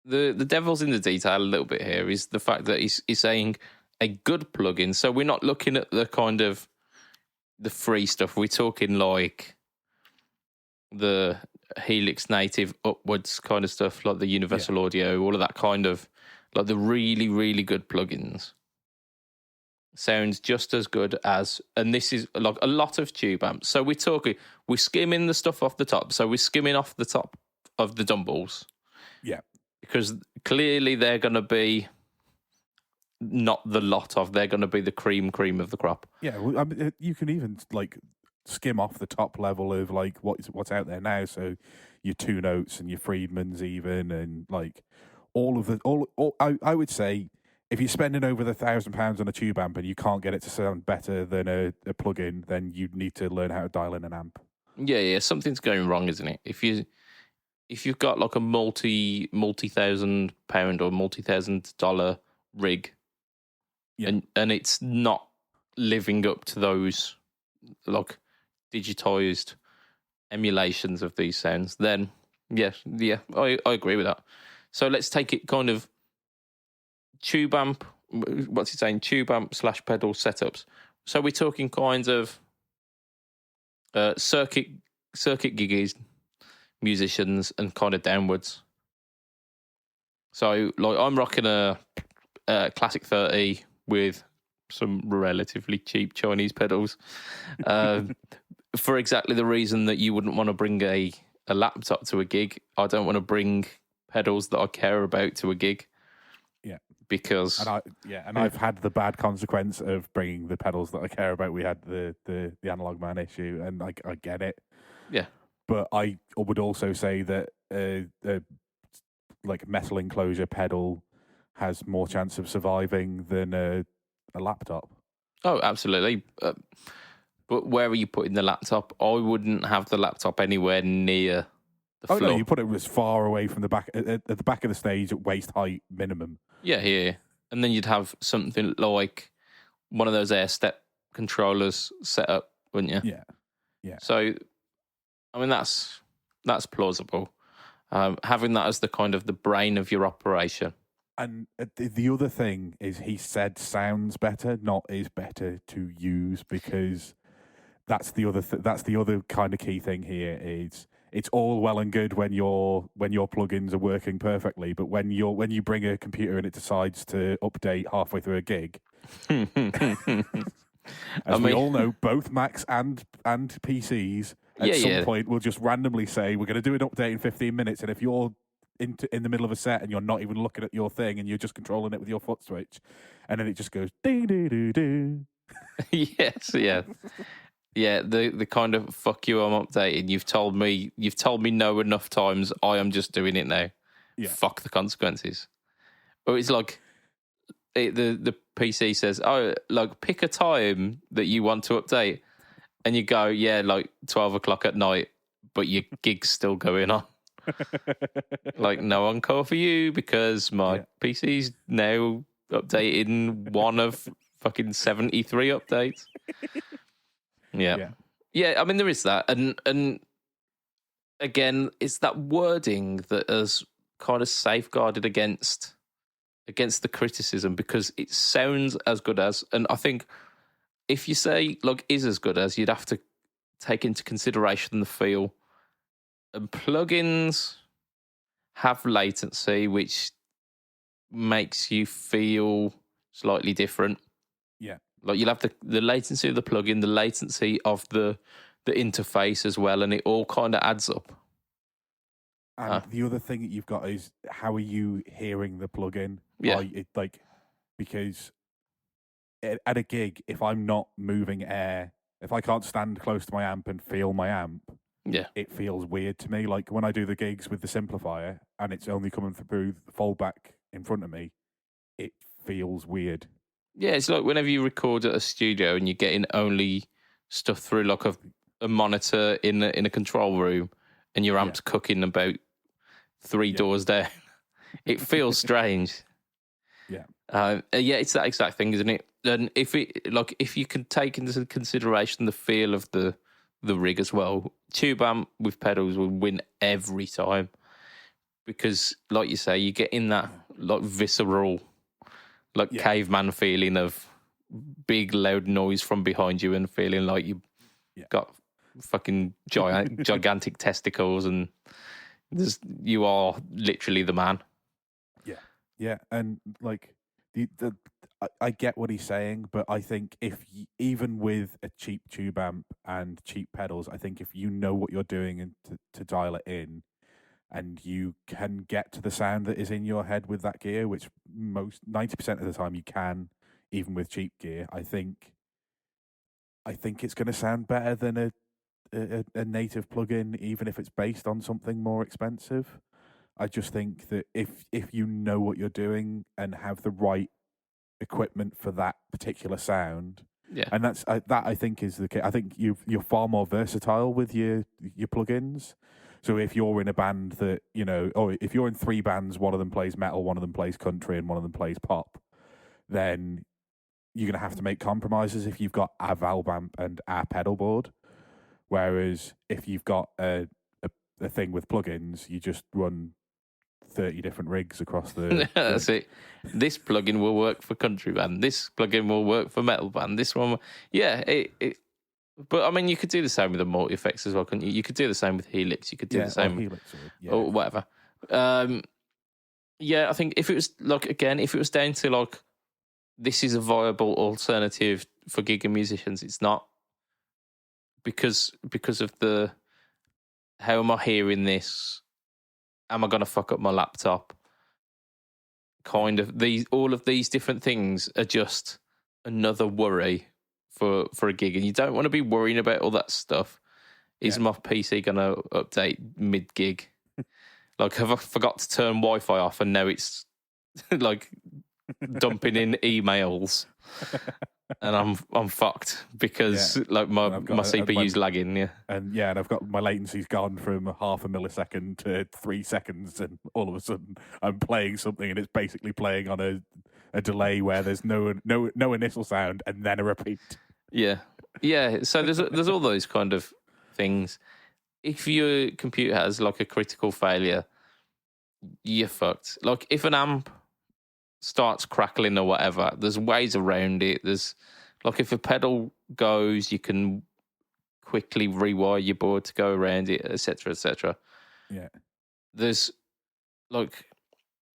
the devil's in the detail a little bit here is the fact that he's saying a good plugin. So we're not looking at the kind of the free stuff. We're talking like the Helix native upwards kind of stuff, like the Universal Audio, all of that kind of, like the really, really good plugins. Sounds just as good as, and this is like a lot of tube amps. So we're skimming the stuff off the top. So we're skimming off the top of the Dumbles. Yeah. Because clearly they're going to be not the lot of, they're going to be the cream of the crop. Yeah, well, I mean, you can even skim off the top level of what's out there now. So your Two Notes and your Friedmans even, and I would say, if you're spending over £1,000 on a tube amp and you can't get it to sound better than a plug-in, then you need to learn how to dial in an amp. Yeah, something's going wrong, isn't it? If you've got like a multi-thousand-pound or multi-$1,000 rig, and it's not living up to those like digitized emulations of these sounds, then I agree with that. So let's take it kind of tube amp. What's he saying? Tube amp / pedal setups. So we're talking kinds of circuit giggies, musicians, and kind of downwards. So, like, I'm rocking a Classic 30 with some relatively cheap Chinese pedals, for exactly the reason that you wouldn't want to bring a laptop to a gig. I don't want to bring pedals that I care about to a gig. Yeah. Because I've had the bad consequence of bringing the pedals that I care about. We had the Analog Man issue, and I get it. Yeah. But I would also say that like metal enclosure pedal has more chance of surviving than a laptop. Oh, absolutely. But where are you putting the laptop? I wouldn't have the laptop anywhere near the floor. No, you put it as far away from the back at the back of the stage at waist height minimum. Yeah. And then you'd have something like one of those air step controllers set up, wouldn't you? Yeah. So, I mean, that's plausible. Having that as the kind of the brain of your operation. And the other thing is, he said sounds better, not is better to use, because that's the other kind of key thing here. Is it's all well and good when your plugins are working perfectly, but when you bring a computer and it decides to update halfway through a gig, as we all know, both Macs and PCs at some point will just randomly say, we're going to do an update in 15 minutes, and if you're in the middle of a set and you're not even looking at your thing and you're just controlling it with your foot switch, and then it just goes doo doo doo doo. Yes, yeah. Yeah, the kind of fuck you, I'm updating. You've told me no enough times. I am just doing it now. Yeah. Fuck the consequences. Or it's like the PC says, oh, like pick a time that you want to update, and you go, yeah, like 12 o'clock at night, but your gig's still going on. Like, no encore for you because my PC's now updating one of fucking 73 updates. Yeah. I mean, there is that, and again, it's that wording that has kind of safeguarded against the criticism, because it sounds as good as, and I think if you say like is as good as, you'd have to take into consideration the feel. And plugins have latency, which makes you feel slightly different. Yeah. Like you'll have the latency of the plugin, the latency of the interface as well, and it all kind of adds up. And the other thing that you've got is, how are you hearing the plugin? Yeah. Because at a gig, if I'm not moving air, if I can't stand close to my amp and feel my amp, it feels weird to me. Like when I do the gigs with the simplifier and it's only coming through the foldback in front of me, it feels weird. Yeah, it's like whenever you record at a studio and you're getting only stuff through like a monitor in a control room, and your amp's cooking about 3 doors down. It feels strange. It's that exact thing, isn't it? And if you can take into consideration the feel of the rig as well, tube amp with pedals will win every time, because, like you say, you get in that like visceral, like caveman feeling of big loud noise from behind you and feeling like you got fucking gigantic testicles, and you are literally the man. Yeah, and like I get what he's saying, but I think even with a cheap tube amp and cheap pedals, I think if you know what you're doing and to dial it in, and you can get to the sound that is in your head with that gear, which 90% of the time you can, even with cheap gear, I think it's going to sound better than a native plugin, even if it's based on something more expensive. I just think that if you know what you're doing and have the right equipment for that particular sound, and that I think is the case. I think you're far more versatile with your plugins. So if you're in a band that, or if you're in 3 bands, one of them plays metal, one of them plays country, and one of them plays pop, then you're going to have to make compromises if you've got a valve amp and a pedal board. Whereas if you've got a thing with plugins, you just run 30 different rigs across the... That's it. This plugin will work for country band. This plugin will work for metal band. This one... But, I mean, you could do the same with the multi-effects as well, couldn't you? You could do the same with Helix. You could do the same... Helix or whatever. Yeah, I think if it was if it was down to like this is a viable alternative for gigging musicians, it's not because of the how am I hearing this? Am I going to fuck up my laptop? Kind of all of these different things are just another worry for a gig, and you don't want to be worrying about all that stuff. Is my PC going to update mid gig? Like, have I forgot to turn Wi-Fi off, and now it's like dumping in emails, and I'm fucked because like my CPU's lagging. And I've got my latency's gone from half a millisecond to 3 seconds, and all of a sudden I'm playing something, and it's basically playing on a delay where there's no initial sound and then a repeat. Yeah. So there's all those kind of things. If your computer has like a critical failure, you're fucked. Like if an amp starts crackling or whatever, there's ways around it. There's like if a pedal goes, you can quickly rewire your board to go around it, etc., etc. Yeah. There's like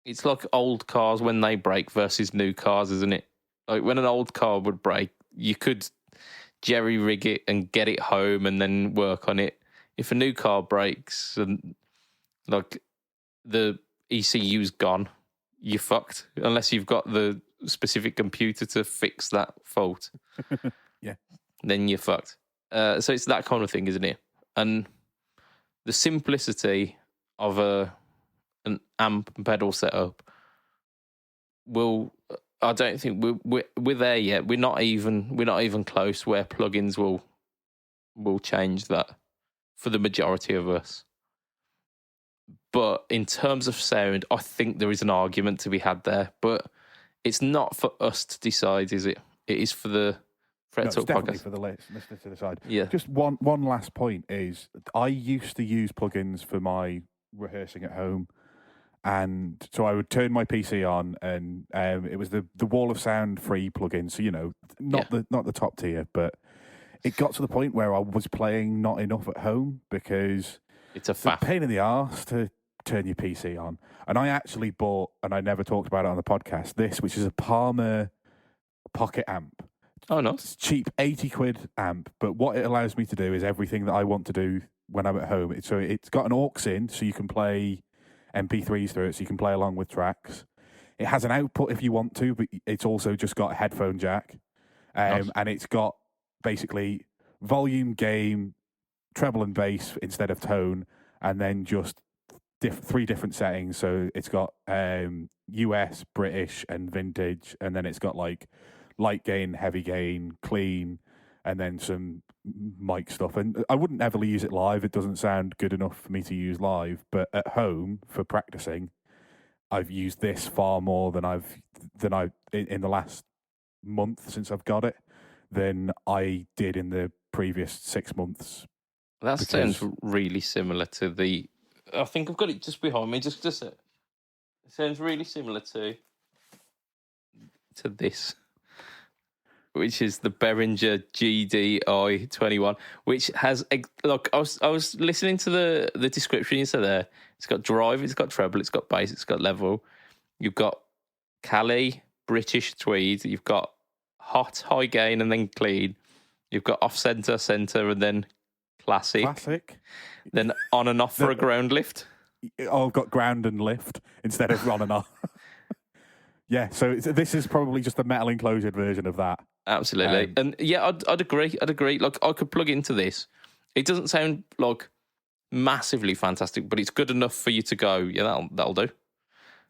it's like old cars when they break versus new cars, isn't it? Like when an old car would break, you could jerry rig it and get it home and then work on it. If a new car breaks and like the ECU's gone, you're fucked unless you've got the specific computer to fix that fault. Yeah. Then you're fucked. So it's that kind of thing, isn't it? And the simplicity of an amp and pedal setup I don't think we're there yet. We're not even close where plugins will change that for the majority of us. But in terms of sound, I think there is an argument to be had there. But it's not for us to decide, is it? It is for the Fret Talk definitely podcast. For the listener to decide. Yeah. Just one last point is I used to use plugins for my rehearsing at home. And so I would turn my PC on, and it was the Wall of Sound free plugin. So not the top tier, but it got to the point where I was playing not enough at home because it's a pain in the arse to turn your PC on. And I actually bought, and I never talked about it on the podcast, which is a Palmer Pocket amp. Oh, no. It's cheap, 80 quid amp. But what it allows me to do is everything that I want to do when I'm at home. So it's got an aux in, so you can play MP3s through it, so you can play along with tracks. It has an output if you want to, but it's also just got a headphone jack. Nice. And it's got basically volume, gain, treble and bass instead of tone, and then just 3 different settings. So it's got US, British, and vintage, and then it's got like light gain, heavy gain, clean, and then some mic stuff. And I wouldn't ever use it live. It doesn't sound good enough for me to use live. But at home for practicing, I've used this far more than I've in the last month since I've got it than I did in the previous 6 months. That sounds really similar to the. I think I've got it just behind me. Just it sounds really similar to this, which is the Behringer GDI 21, which has look. I was listening to the description you said there. It's got drive, it's got treble, it's got bass, it's got level. You've got Cali, British tweed. You've got hot, high gain, and then clean. You've got off center, and then classic. Then on and off for a ground lift. Oh, I've got ground and lift instead of on and off. Yeah, so this is probably just a metal enclosed version of that. Absolutely. And yeah, I'd agree. Like, I could plug into this. It doesn't sound like massively fantastic, but it's good enough for you to go, yeah, that'll do.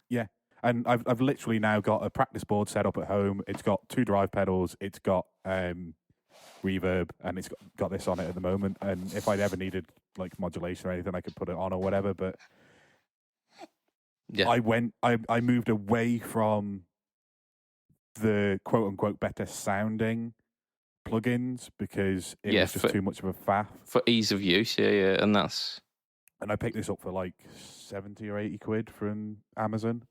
Yeah. And I've literally now got a practice board set up at home. It's got 2 drive pedals. It's got reverb, and it's got this on it at the moment. And if I'd ever needed like modulation or anything, I could put it on or whatever. But yeah, I moved away from the quote unquote better sounding plugins because it was just too much of a faff for ease of use. Yeah, and that's. And I picked this up for like 70 or 80 quid from Amazon.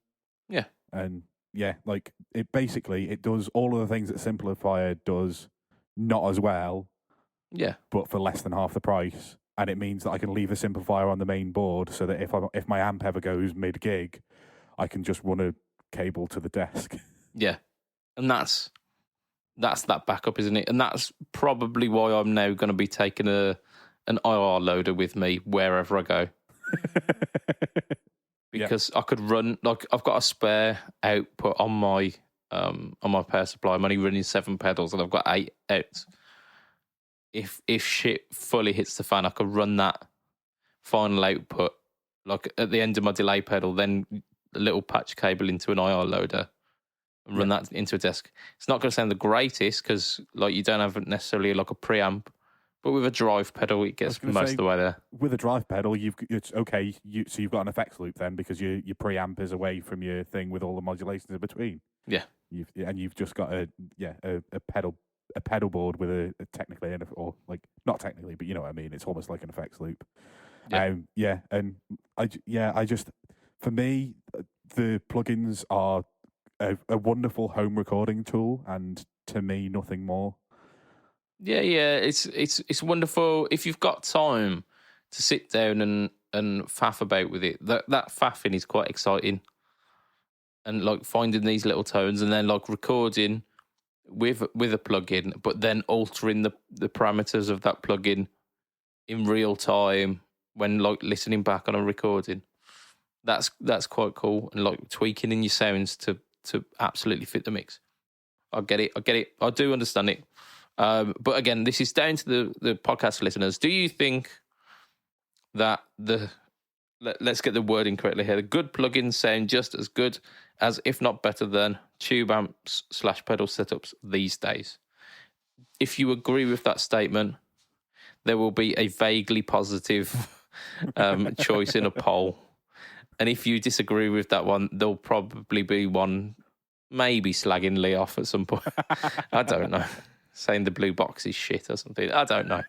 Yeah, and yeah, like it does all of the things that Simplifier does, not as well. Yeah, but for less than half the price. And it means that I can leave a simplifier on the main board so that if my amp ever goes mid-gig, I can just run a cable to the desk. Yeah, and that's that backup, isn't it? And that's probably why I'm now going to be taking an IR loader with me wherever I go. Because I could run, like, I've got a spare output on my power supply. I'm only running 7 pedals and I've got 8 outs. If shit fully hits the fan, I could run that final output like at the end of my delay pedal, then a little patch cable into an IR loader and run that into a desk. It's not going to sound the greatest because like you don't have necessarily like a preamp, but with a drive pedal, it gets most of the way there. With a drive pedal, it's okay. So you've got an effects loop then because your preamp is away from your thing with all the modulations in between. Yeah, you've just got a pedal board with a technically, or like not technically, but you know what I mean. It's almost like an effects loop. Yeah. And I just, for me, the plugins are a wonderful home recording tool, and to me, nothing more. Yeah, it's wonderful if you've got time to sit down and faff about with it. That faffing is quite exciting, and like finding these little tones and then like recording with a plugin, but then altering the parameters of that plugin in real time when like listening back on a recording. That's quite cool, and like tweaking in your sounds to absolutely fit the mix. I get it. I do understand it. But again, this is down to the podcast listeners. Do you think that let's get the wording correctly here, the good plugins sound just as good as, if not better than, tube amps / pedal setups these days? If you agree with that statement, there will be a vaguely positive choice in a poll. And if you disagree with that one, there'll probably be one maybe slagging Lee off at some point. I don't know. Saying the blue box is shit or something. I don't know.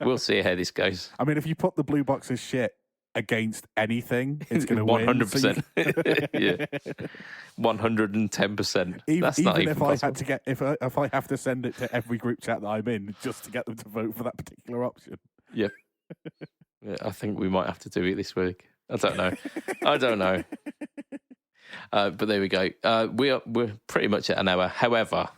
We'll see how this goes. I mean, if you put the blue box as shit against anything, it's going to win. 100%. Yeah. 110%. That's not even if possible. I had to get if I have to send it to every group chat that I'm in just to get them to vote for that particular option. Yep. Yeah, I think we might have to do it this week. I don't know. But there we go. We're pretty much at an hour. However,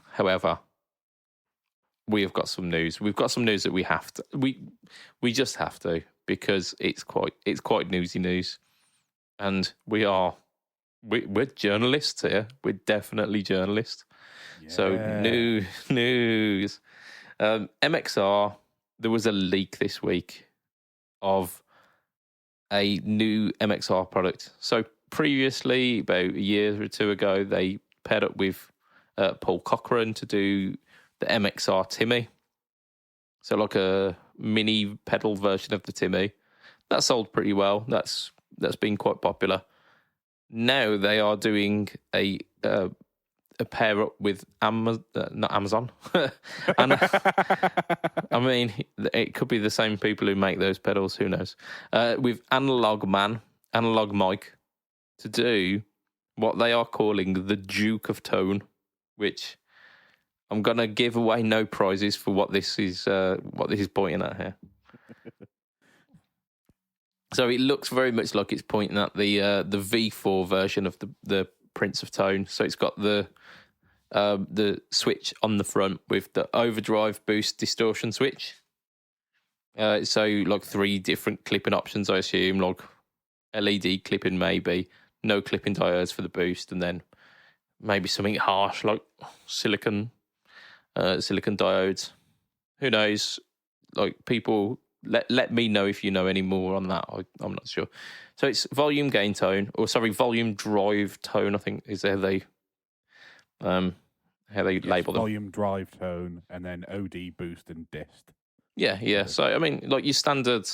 we have got some news. We've got some news that we have to. We just have to, because it's quite newsy news, and we're journalists here. We're definitely journalists. Yeah. So news. MXR. There was a leak this week of a new MXR product. So previously, about a year or two ago, they paired up with Paul Cochran to do the MXR Timmy. So like a mini pedal version of the Timmy. That sold pretty well. That's been quite popular. Now they are doing a pair up with not Amazon. And, I mean, it could be the same people who make those pedals. Who knows? With Analog Mike, to do what they are calling the Duke of Tone, which I'm gonna give away no prizes for what this is pointing at here. So it looks very much like it's pointing at the V4 version of the Prince of Tone. So it's got the switch on the front with the overdrive, boost, distortion switch. So like 3 different clipping options, I assume, like LED clipping maybe, no clipping diodes for the boost, and then maybe something harsh like silicon diodes. Who knows? Like, people, let me know if you know any more on that. I'm not sure. So it's volume gain tone, volume drive tone, I think is how they label them. Volume drive tone, and then OD, boost, and dist. Yeah. So I mean, like your standard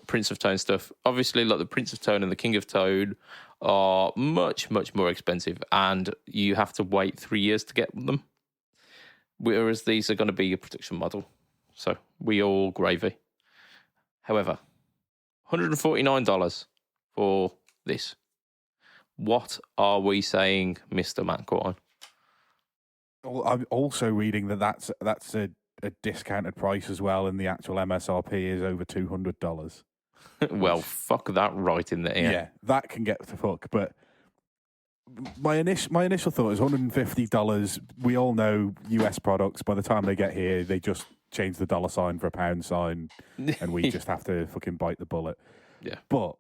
Prince of Tone stuff. Obviously, like the Prince of Tone and the King of Tone are much, much more expensive, and you have to wait 3 years to get them. Whereas these are going to be a production model. So we all gravy. However, $149 for this. What are we saying, Mr. Matt Corn? Well, I'm also reading that's a discounted price as well, and the actual MSRP is over $200. Well, fuck that right in the ear. Yeah, that can get to fuck. But my initial thought is $150. We all know US products. By the time they get here, they just change the dollar sign for a pound sign, and we just have to fucking bite the bullet. Yeah. But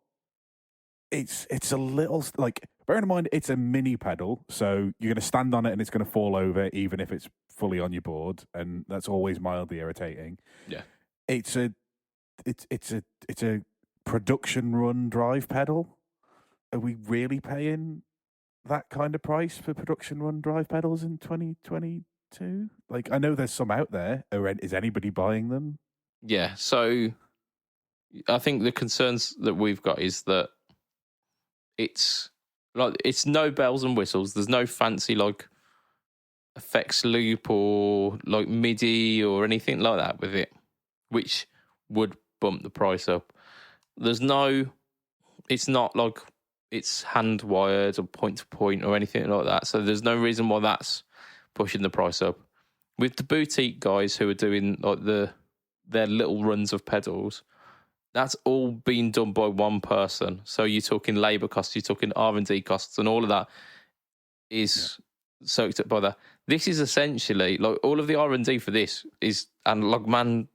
it's a little like, bear in mind it's a mini pedal, so you're going to stand on it and it's going to fall over, even if it's fully on your board, and that's always mildly irritating. Yeah. It's a production run drive pedal. Are we really paying that kind of price for production run drive pedals in 2022? Like, I know there's some out there. Is anybody buying them? Yeah. So I think the concerns that we've got is that it's no bells and whistles. There's no fancy like effects loop or like MIDI or anything like that with it, which would bump the price up. It's not like it's hand wired or point to point or anything like that. So there's no reason why that's pushing the price up. With the boutique guys who are doing like their little runs of pedals, that's all being done by one person. So you're talking labour costs, you're talking R&D costs, and all of that is soaked up by that. This is essentially like all of the R&D for this is Analog Man.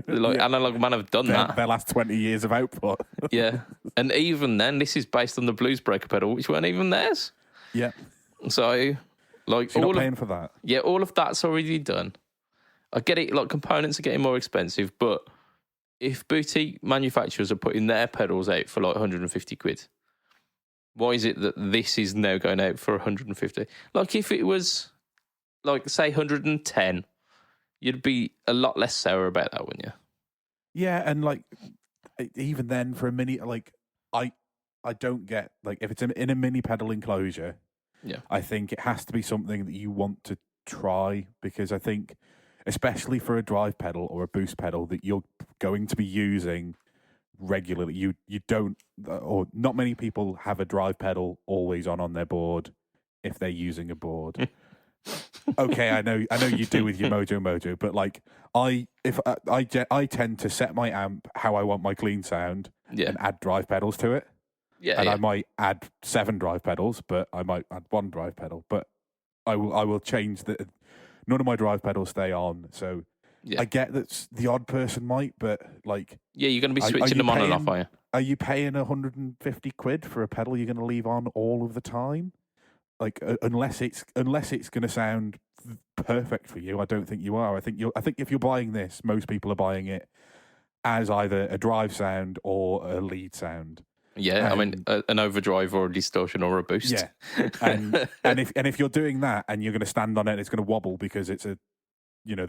Analog Man have done that. Their last 20 years of output. Yeah. And even then, this is based on the Blues Breaker pedal, which weren't even theirs. Yeah. So, like, you're not paying for that. Yeah, all of that's already done. I get it, like, components are getting more expensive, but if boutique manufacturers are putting their pedals out for like 150 quid, why is it that this is now going out for 150? Like, if it was, like, say, 110, you'd be a lot less sour about that, wouldn't you? Yeah, and like, even then, for a mini, like, I don't get, like, if it's in a mini pedal enclosure, I think it has to be something that you want to try, because I think, especially for a drive pedal or a boost pedal that you're going to be using regularly, you don't, or not many people have a drive pedal always on their board if they're using a board. Okay, I know you do with your Mojo, but like I tend to set my amp how I want my clean sound and add drive pedals to it. I might add 7 drive pedals, but I might add 1 drive pedal. But I will change the. None of my drive pedals stay on, so I get that the odd person might, but like you're going to be switching them on and off, are you? Are you paying 150 quid for a pedal you're going to leave on all of the time? Like, unless it's going to sound perfect for you, I don't think you are. I think if you're buying this, most people are buying it as either a drive sound or a lead sound. Yeah, I mean, an overdrive or a distortion or a boost. Yeah, and if you're doing that and you're going to stand on it, it's going to wobble because it's the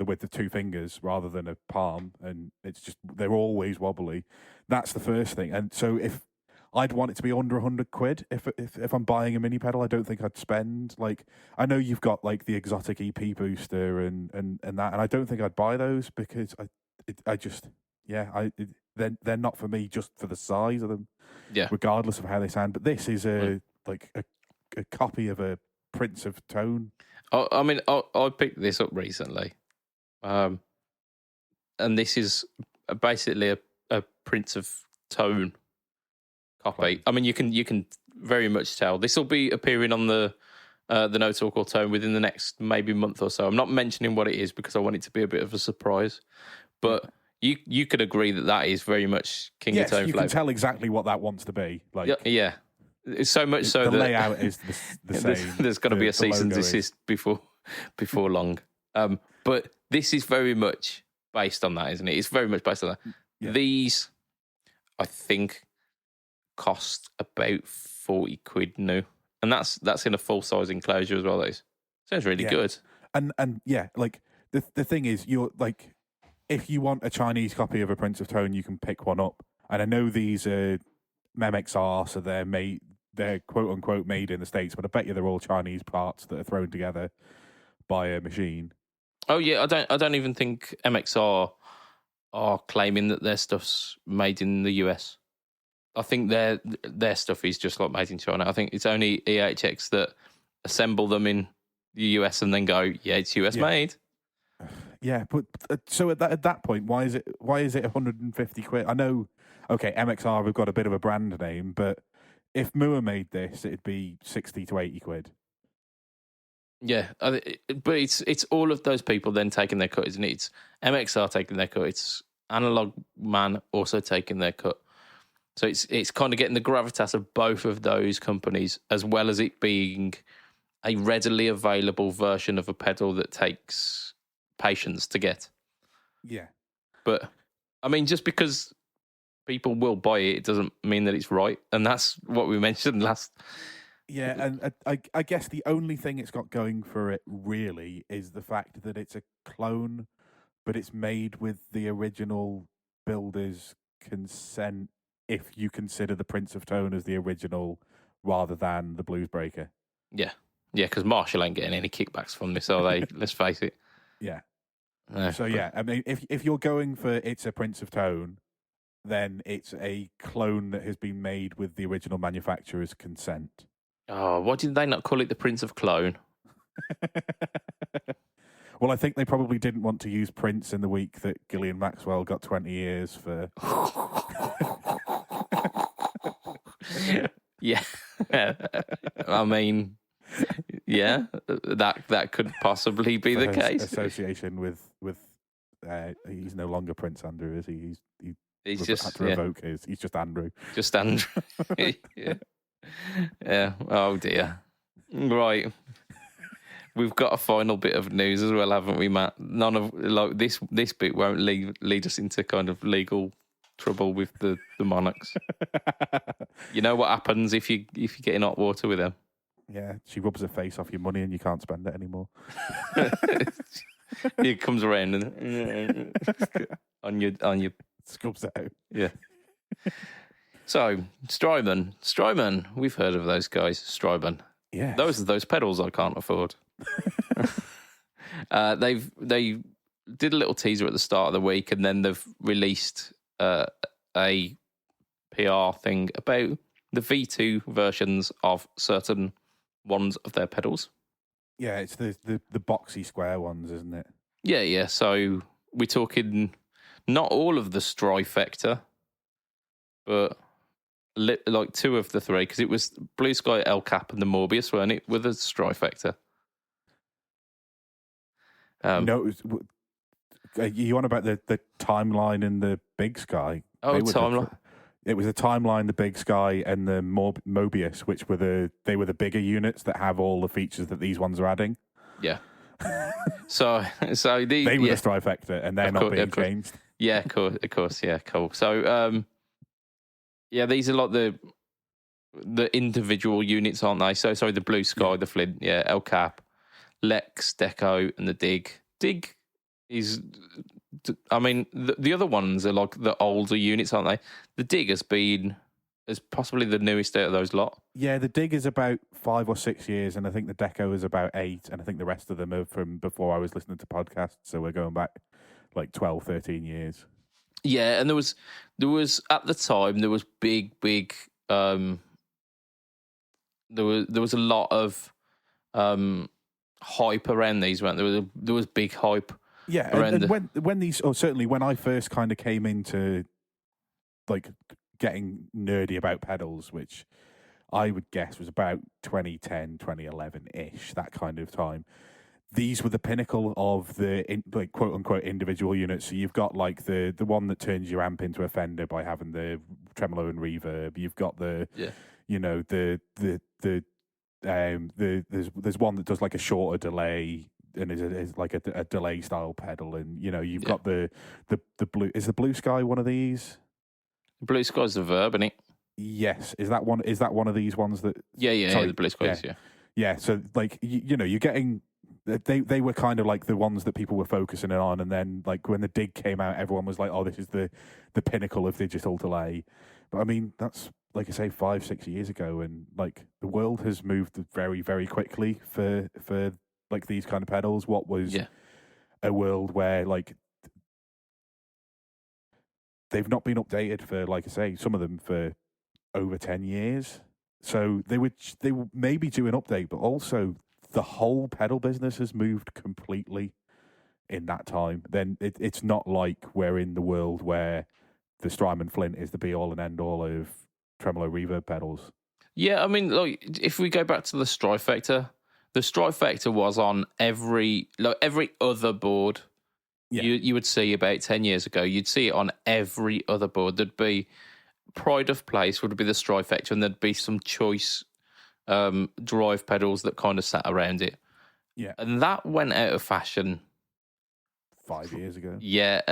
width of 2 fingers rather than a palm, and it's just they're always wobbly. That's the first thing. And so if I'd want it to be under 100 quid. If I'm buying a mini pedal, I don't think I'd spend, like, I know you've got like the exotic EP booster and that, and I don't think I'd buy those because they're not for me just for the size of them. Yeah. Regardless of how they sound. But this is a copy of a Prince of Tone. I mean, I picked this up recently, and this is basically a Prince of Tone copy. I mean, you can very much tell this will be appearing on the No Talk or Tone within the next maybe month or so. I'm not mentioning what it is because I want it to be a bit of a surprise, but you could agree that is very much King of Tone. You flavor. Can tell exactly what that wants to be. Like, yeah. It's so much so the that layout is the same. There's got to be a cease and desist before long. But this is very much based on that, isn't it? It's very much based on that. Yeah. These, I think, cost about 40 quid new, and that's in a full size enclosure as well. Those sounds really good. And yeah, like the thing is, you're like, if you want a Chinese copy of a Prince of Tone, you can pick one up. And I know these are MXR, so they're quote unquote made in the States, but I bet you they're all Chinese parts that are thrown together by a machine. Oh yeah, I don't even think MXR are claiming that their stuff's made in the US. I think their stuff is just like made in China. I think it's only EHX that assemble them in the US and then go, yeah, it's US made. Yeah, but so at that point, why is it 150 quid? I know, okay, MXR have got a bit of a brand name, but if Mua made this, it'd be 60 to 80 quid. Yeah, but it's all of those people then taking their cut, isn't it? It's MXR taking their cut. It's Analog Man also taking their cut. So it's kind of getting the gravitas of both of those companies, as well as it being a readily available version of a pedal that takes patience to get. Yeah. But, I mean, just because people will buy it, it doesn't mean that it's right. And that's what we mentioned last. Yeah, and I guess the only thing it's got going for it, really, is the fact that it's a clone, but it's made with the original builder's consent, if you consider the Prince of Tone as the original rather than the Blues Breaker. Yeah, because Marshall ain't getting any kickbacks from this, are they? Let's face it. Yeah. So, yeah, I mean, if you're going for it's a Prince of Tone, then it's a clone that has been made with the original manufacturer's consent. Oh, why did they not call it the Prince of Clone? Well, I think they probably didn't want to use Prince in the week that Gillian Maxwell got 20 years for. Yeah. I mean, yeah, that could possibly be the case. Association with he's no longer Prince Andrew, is he? He's just had to revoke his. He's just Andrew. Just Andrew. Yeah. Yeah. Oh dear. Right. We've got a final bit of news as well, haven't we, Matt? None of this bit won't lead us into kind of legal trouble with the Monarchs. You know what happens if you get in hot water with them? Yeah, she rubs her face off your money and you can't spend it anymore. It comes around and on your scrubs it out. Yeah. So Strymon, we've heard of those guys. Strymon. Yeah. Those are those pedals I can't afford. They did a little teaser at the start of the week, and then they've released a PR thing about the V2 versions of certain ones of their pedals. Yeah, it's the boxy square ones, isn't it? Yeah. So we're talking not all of the Strifector, but like two of the three, because it was Blue Sky, El Cap, and the Morbius, weren't it, with a Strifector? No, you on about the timeline and the Big Sky? Oh, timeline. It was a timeline, the Big Sky, and the Mobius, which were the bigger units that have all the features that these ones are adding. Yeah. so they were the Strifector, and they're not being changed. Yeah, of course. Yeah, cool. So, yeah, these are like the individual units, aren't they? So, sorry, the Blue Sky, the Flint, yeah, El Cap, Lex, Deco, and the Dig. Dig is, I mean, the other ones are like the older units, aren't they? The Dig is possibly the newest out of those lot. Yeah, the Dig is about 5 or 6 years, and I think the Deco is about 8, and I think the rest of them are from before I was listening to podcasts, so we're going back like 12, 13 years. Yeah, and there was at the time there was big there was a lot of hype around these, weren't there? There was big hype. Yeah, and when these, or certainly when I first kind of came into like getting nerdy about pedals, which I would guess was about 2010, 2011-ish, that kind of time. These were the pinnacle of the like quote unquote individual units. So you've got like the one that turns your amp into a Fender by having the tremolo and reverb. You've got there's one that does like a shorter delay and is like a delay style pedal, and you've got the blue. Is the Blue Sky one of these? Blue Sky's the Verb, isn't it? Yes. Is that one of these ones that? Yeah. Sorry, the Blue Sky is, yeah. Yeah. So like you're getting. They were kind of like the ones that people were focusing on, and then like when the Dig came out, everyone was like, "Oh, this is the pinnacle of digital delay." But I mean, that's like I say, 5-6 years ago, and like the world has moved very, very quickly for like these kind of pedals. What was a world where like they've not been updated for, like I say, some of them for over 10 years. So they would maybe do an update, but also the whole pedal business has moved completely in that time. Then it's not like we're in the world where the Strymon Flint is the be all and end all of tremolo reverb pedals. Yeah, I mean, like if we go back to the Strifector, the Strifector was on every other board. Yeah. You would see about 10 years ago. You'd see it on every other board. There'd be pride of place would be the Strifector, and there'd be some choice drive pedals that kind of sat around it. Yeah. And that went out of fashion 5 years ago. Yeah,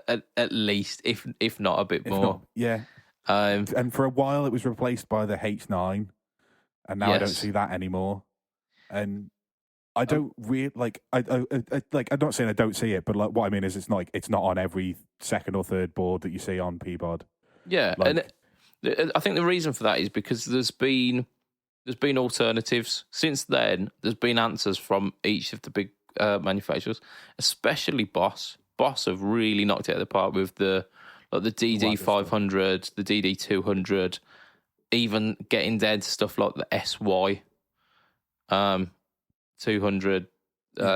at least, if not a bit If more. not, yeah. And for a while, it was replaced by the H9, and now I don't Yes. see that anymore. And I don't really like. I like. I'm not saying I don't see it, but like what I mean is, it's not on every second or third board that you see on PBOD. Yeah, Like, and I think the reason for that is because there's been alternatives since then. There's been answers from each of the big manufacturers, especially Boss. Boss have really knocked it out of the park with the DD 500, the DD 200, even getting down to stuff like the SY 200.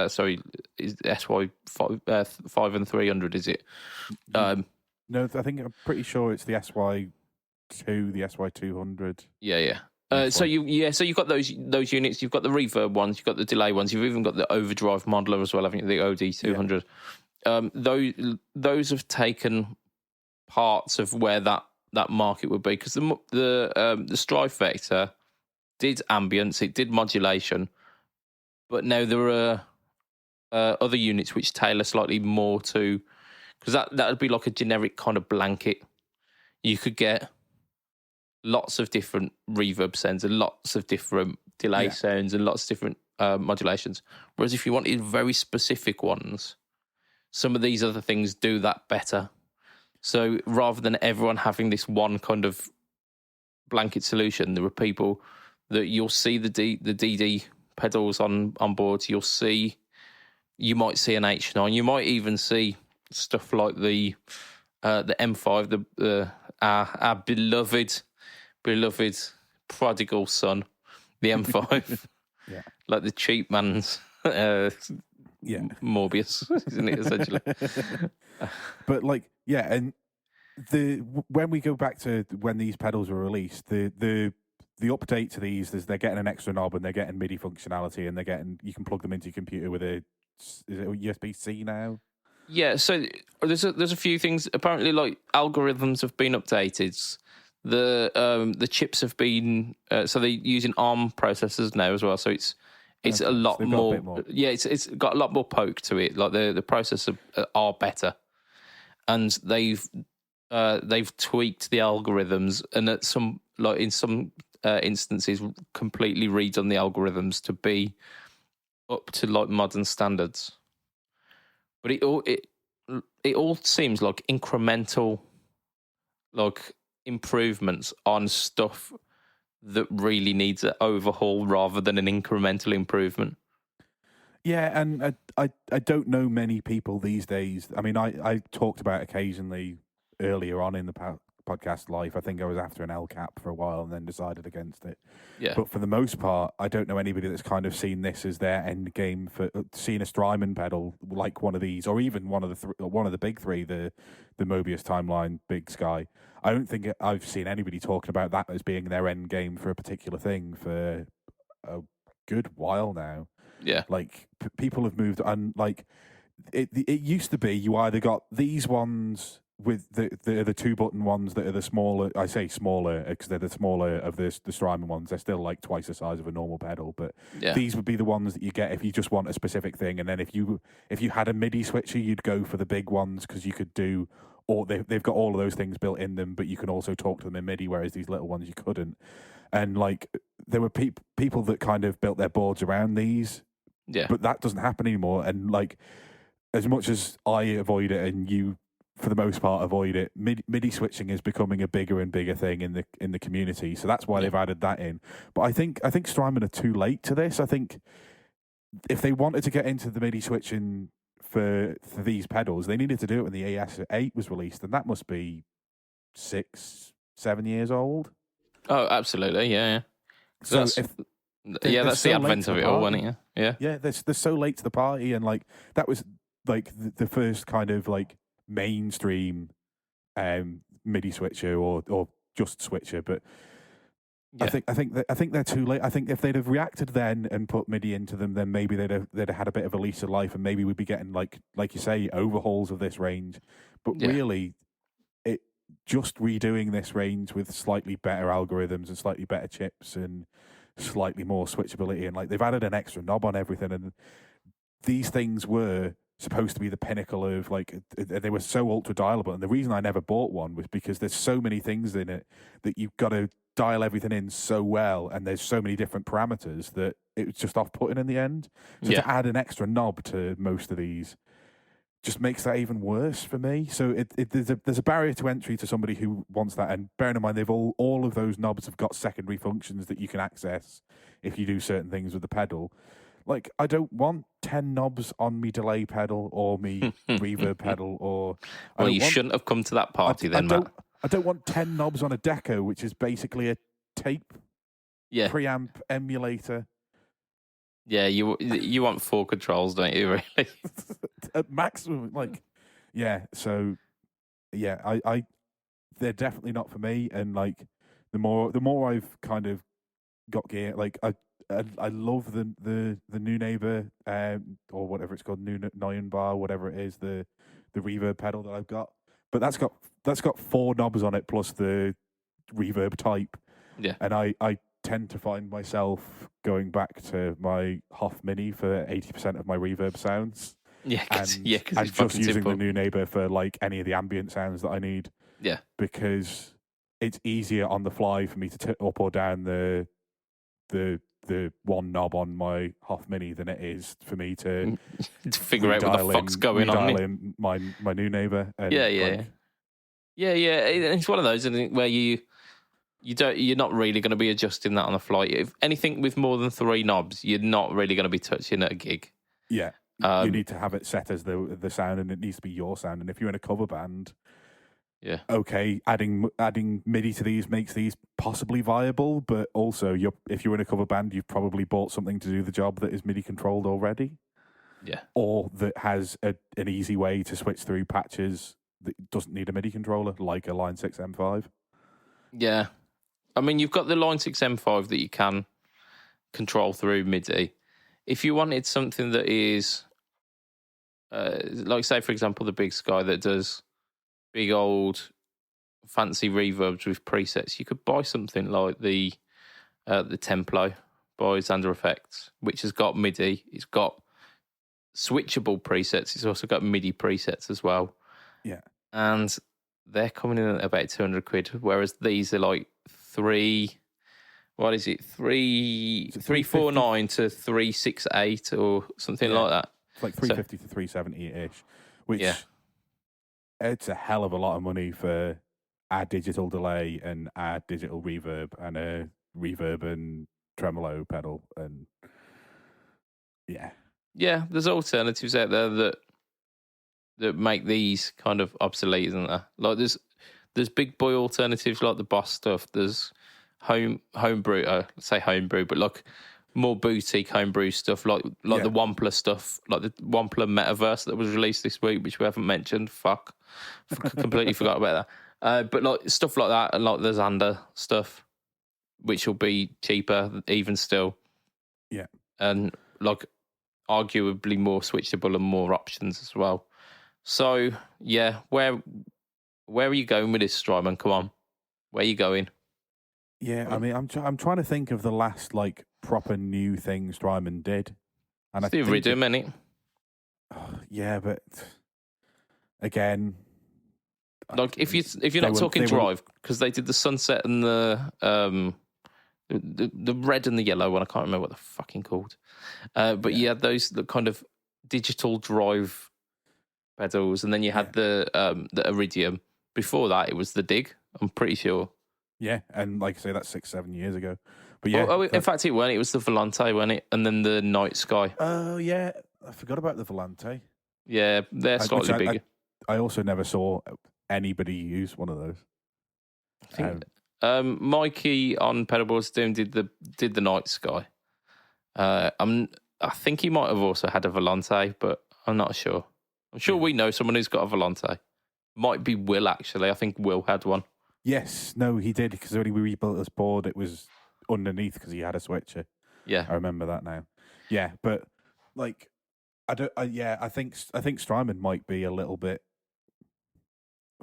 Sorry, is SY 5 and 300? Is it? No, I think I'm pretty sure it's the SY2, the SY200. Yeah. So you've got those units. You've got the reverb ones. You've got the delay ones. You've even got the overdrive modeler as well. Haven't you? The OD 200. Yeah. Those have taken parts of where that market would be, because the Strifector did ambience, it did modulation, but now there are other units which tailor slightly more to, because that would be like a generic kind of blanket. You could get lots of different reverb sounds and lots of different delay sounds and lots of different modulations. Whereas if you wanted very specific ones, some of these other things do that better. So rather than everyone having this one kind of blanket solution, there are people that you'll see the DD pedals on boards. You might see an H9. You might even see stuff like the M5, our beloved prodigal son, the M5, like the cheap man's Morbius, isn't it, essentially? But like, and when we go back to when these pedals were released, the update to these is they're getting an extra knob and they're getting MIDI functionality, and you can plug them into your computer with is it USB-C now? Yeah, so there's a few things. Apparently, like algorithms have been updated. The chips have been so they're using ARM processors now as well. So it's a lot more. Yeah, it's got a lot more poke to it. Like the processors are better, and they've tweaked the algorithms, and in some instances completely redone the algorithms to be up to like modern standards. But it all seems like incremental, like improvements on stuff that really needs an overhaul rather than an incremental improvement. Yeah, and I don't know many people these days. I mean, I talked about occasionally earlier on in the podcast life. I think I was after an LCAP for a while and then decided against it. Yeah. But for the most part, I don't know anybody that's kind of seen this as their end game for seeing a Strymon pedal like one of these, or even one of the big three, the Mobius Timeline Big Sky. I don't think I've seen anybody talking about that as being their end game for a particular thing for a good while now. Yeah, like people have moved, and like it used to be you either got these ones with the 2-button ones that are the smaller. I say smaller because they're the smaller of the Strymon ones. They're still like twice the size of a normal pedal, but these would be the ones that you get if you just want a specific thing. And then if you had a MIDI switcher, you'd go for the big ones because you could do. Or they've got all of those things built in them, but you can also talk to them in MIDI, whereas these little ones you couldn't. And like there were people that kind of built their boards around these. Yeah. But that doesn't happen anymore. And like, as much as I avoid it, and you, for the most part, avoid it, MIDI switching is becoming a bigger and bigger thing in the community. So that's why they've added that in. But I think Strymon are too late to this. I think if they wanted to get into the MIDI switching for these pedals, they needed to do it when the AS8 was released, and that must be 6-7 years old. Oh, absolutely, yeah. So that's the advent of it all, isn't it? Yeah. They're so late to the party, and like that was like the first kind of like mainstream MIDI switcher or just switcher. But I think they're too late. I think if they'd have reacted then and put MIDI into them, then maybe they'd have had a bit of a lease of life, and maybe we'd be getting like you say, overhauls of this range. But really, it just redoing this range with slightly better algorithms and slightly better chips and slightly more switchability, and like they've added an extra knob on everything, and these things were supposed to be the pinnacle of like they were so ultra dialable, and the reason I never bought one was because there's so many things in it that you've got to dial everything in so well, and there's so many different parameters that it was just off-putting in the end. So to add an extra knob to most of these just makes that even worse for me. So there's a barrier to entry to somebody who wants that, and bearing in mind they've all of those knobs have got secondary functions that you can access if you do certain things with the pedal. Like, I don't want 10 knobs on me delay pedal or me reverb pedal, or... Well, you shouldn't have come to that party Matt. I don't want 10 knobs on a deco, which is basically a tape preamp emulator. Yeah, you want 4 controls, don't you, really? At maximum, like... Yeah, so... Yeah, I they're definitely not for me, and, like, the more I've kind of got gear, like, I love the new neighbor or whatever it's called, new Neuen Bar, whatever it is, the reverb pedal that I've got. But that's got 4 knobs on it plus the reverb type. Yeah. And I tend to find myself going back to my Hoff Mini for 80% of my reverb sounds. Yeah, because and just using simple. the new neighbor for like any of the ambient sounds that I need. Yeah. Because it's easier on the fly for me to up or down the one knob on my Hoff Mini than it is for me to figure out what the fuck's going on. In my new neighbor. And yeah. It's one of those, isn't it, where you're not really going to be adjusting that on the fly. If anything with more than 3 knobs, you're not really going to be touching at a gig. Yeah, you need to have it set as the sound, and it needs to be your sound. And if you're in a cover band. Yeah. Okay, adding MIDI to these makes these possibly viable, but also if you're in a cover band, you've probably bought something to do the job that is MIDI controlled already. Yeah. Or that has an easy way to switch through patches that doesn't need a MIDI controller, like a Line 6 M5. Yeah. I mean, you've got the Line 6 M5 that you can control through MIDI. If you wanted something that is, like, say, for example, the Big Sky that does big old fancy reverbs with presets, you could buy something like the Templo by Xander Effects, which has got MIDI. It's got switchable presets. It's also got MIDI presets as well. Yeah. And they're coming in at about 200 quid, whereas these are like 349 to 368 or something like that. It's like 350 to 370-ish, which it's a hell of a lot of money for a digital delay and a digital reverb and a reverb and tremolo pedal. And yeah, there's alternatives out there that make these kind of obsolete, isn't there? Like there's big boy alternatives like the Boss stuff. There's homebrew, let's say homebrew, but like more boutique homebrew stuff, like the Wampler stuff, like the Wampler Metaverse that was released this week, which we haven't mentioned. Completely forgot about that. But like stuff like that, and like the Xander stuff, which will be cheaper even still. Yeah, and like arguably more switchable and more options as well. So yeah, where are you going with this, Strymon? Come on, where are you going? Yeah, I mean, I'm trying to think of the last like proper new thing Strymon did, and it's the Iridium, innit? Yeah, but again, like if you're not talking Drive, because they did the Sunset and the red and the yellow one. I can't remember what they're fucking called, but you had those the kind of digital Drive pedals, and then you had the Iridium. Before that, it was the Dig. I'm pretty sure. Yeah, and like I say, that's 6-7 years ago. But yeah, in fact, it weren't. It was the Volante, wasn't it? And then the Night Sky. Oh yeah, I forgot about the Volante. Yeah, they're slightly bigger. I also never saw anybody use one of those. I think Mikey on Pedalboards Doom did the Night Sky. I think he might have also had a Volante, but I'm not sure. I'm sure we know someone who's got a Volante. Might be Will, actually. I think Will had one. Yes, no, he did, because when we rebuilt this board, it was underneath because he had a switcher. Yeah. I remember that now. Yeah, but like, I think Strymon might be a little bit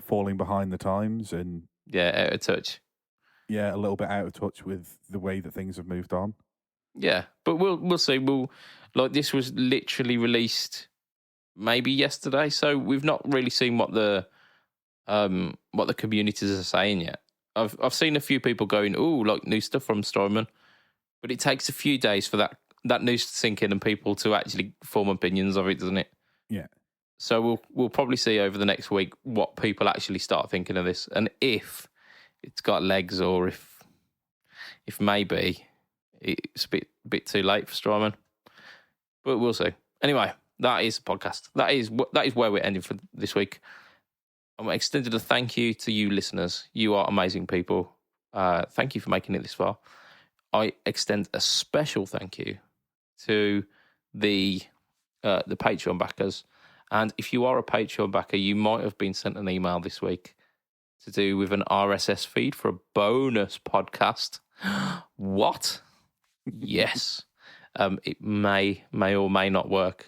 falling behind the times and out of touch. Yeah, a little bit out of touch with the way that things have moved on. Yeah, but we'll see. This was literally released maybe yesterday, so we've not really seen what the communities are saying yet. I've seen a few people going, "Oh, like new stuff from Strymon," but it takes a few days for that news to sink in and people to actually form opinions of it, doesn't it? Yeah. So we'll probably see over the next week what people actually start thinking of this, and if it's got legs, or if maybe it's a bit too late for Strymon. But we'll see. Anyway, that is the podcast. That is where we're ending for this week. I'm extended a thank you to you listeners. You are amazing people. Thank you for making it this far. I extend a special thank you to the Patreon backers. And if you are a Patreon backer, you might have been sent an email this week to do with an RSS feed for a bonus podcast. What? Yes. It may or may not work.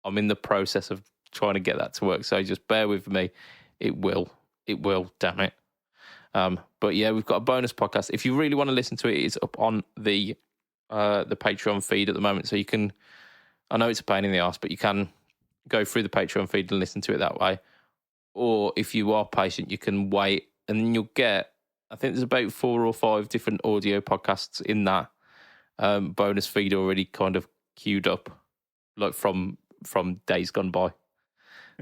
I'm in the process of trying to get that to work, so just bear with me. It will, damn it. But yeah, we've got a bonus podcast. If you really want to listen to it, it's up on the Patreon feed at the moment, so you can, I know it's a pain in the arse, but you can go through the Patreon feed and listen to it that way. Or if you are patient, you can wait, and then you'll get, I think there's about 4 or 5 different audio podcasts in that bonus feed already kind of queued up, like from days gone by.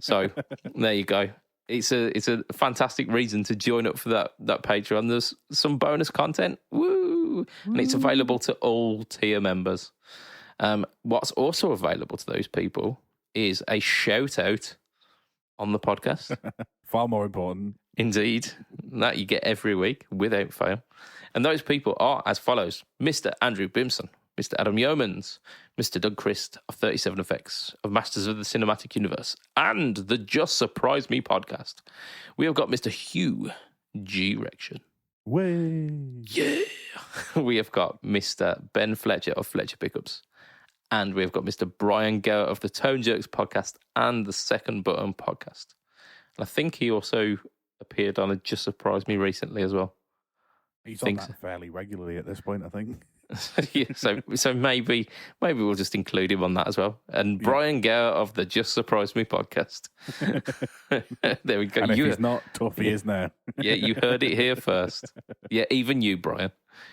So there you go. It's a fantastic reason to join up for that Patreon. There's some bonus content, woo, and it's available to all tier members. What's also available to those people is a shout out on the podcast. Far more important. Indeed. That you get every week without fail. And those people are as follows: Mr. Andrew Bimson, Mr. Adam Yeomans, Mr. Doug Christ of 37 Effects, of Masters of the Cinematic Universe, and the Just Surprise Me podcast. We have got Mr. Hugh G. Rection. Way. Yeah. We have got Mr. Ben Fletcher of Fletcher Pickups. And we've got Mr. Brian Gower of the Tone Jerks podcast and the Second Button podcast. And I think he also appeared on a Just Surprise Me recently as well. He's on that fairly regularly at this point, I think. Yeah, so maybe we'll just include him on that as well. And Brian Gower of the Just Surprise Me podcast. There we go. And if he's not, tough he is now. Yeah, you heard it here first. Yeah, even you, Brian.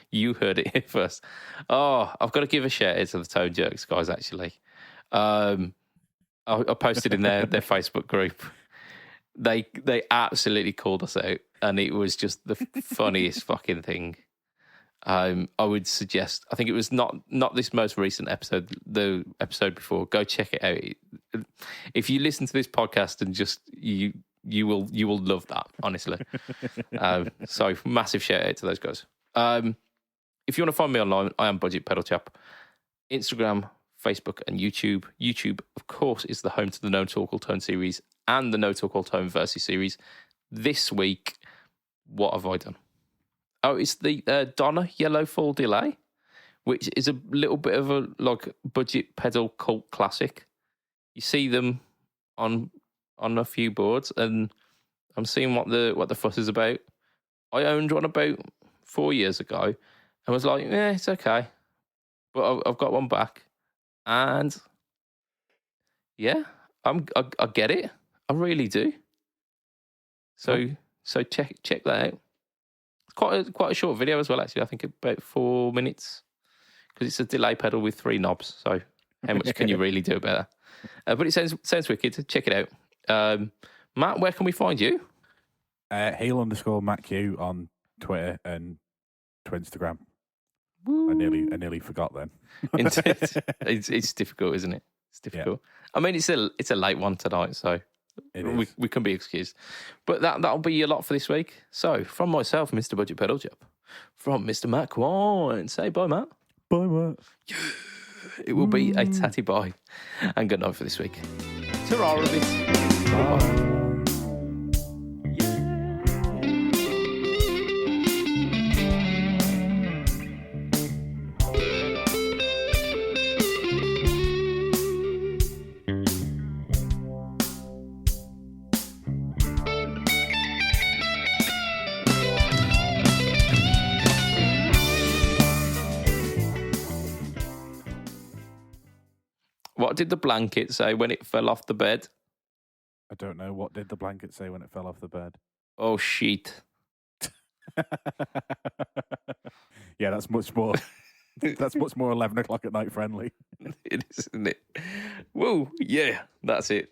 You heard it here first. Oh, I've got to give a shout out to the Tone Jerks guys, actually. I posted in their Facebook group. They absolutely called us out, and it was just the funniest fucking thing. I would suggest, I think it was not this most recent episode, the episode before. Go check it out. If you listen to this podcast and just you will love that, honestly. So massive shout out to those guys. If you want to find me online, I am BudgetPedalChap. Instagram, Facebook, and YouTube. YouTube, of course, is the home to the No Talk All Tone series and the No Talk All Tone Versus series. This week, what have I done? Oh, it's the Donna Yellow Fall Delay, which is a little bit of a budget pedal cult classic. You see them on a few boards, and I'm seeing what the fuss is about. I owned one about 4 years ago, and was like, yeah, it's okay, but I've got one back, and yeah, I get it, I really do. So check that out. Quite a short video as well, actually. I think about 4 minutes, because it's a delay pedal with 3 knobs. So how much can you really do about that? But it sounds wicked. Check it out. Matt, where can we find you? Heel_Matt Q on Twitter and Instagram. I nearly forgot then. It's difficult, isn't it? It's difficult. Yeah. I mean, it's a late one tonight, so we can be excused. But that'll be a lot for this week. So from myself, Mr. BudgetPedalChap, from Mr. Matt Quine, say bye, Matt. Bye, Matt. Yeah. It will be a tatty bye and good night for this week. Ta-ra, Rabbit. Bye. What did the blanket say when it fell off the bed? I don't know. What did the blanket say when it fell off the bed? Oh, shit. Yeah, that's much more. That's much more 11 o'clock at night friendly. It is, isn't it? Whoa, yeah, that's it.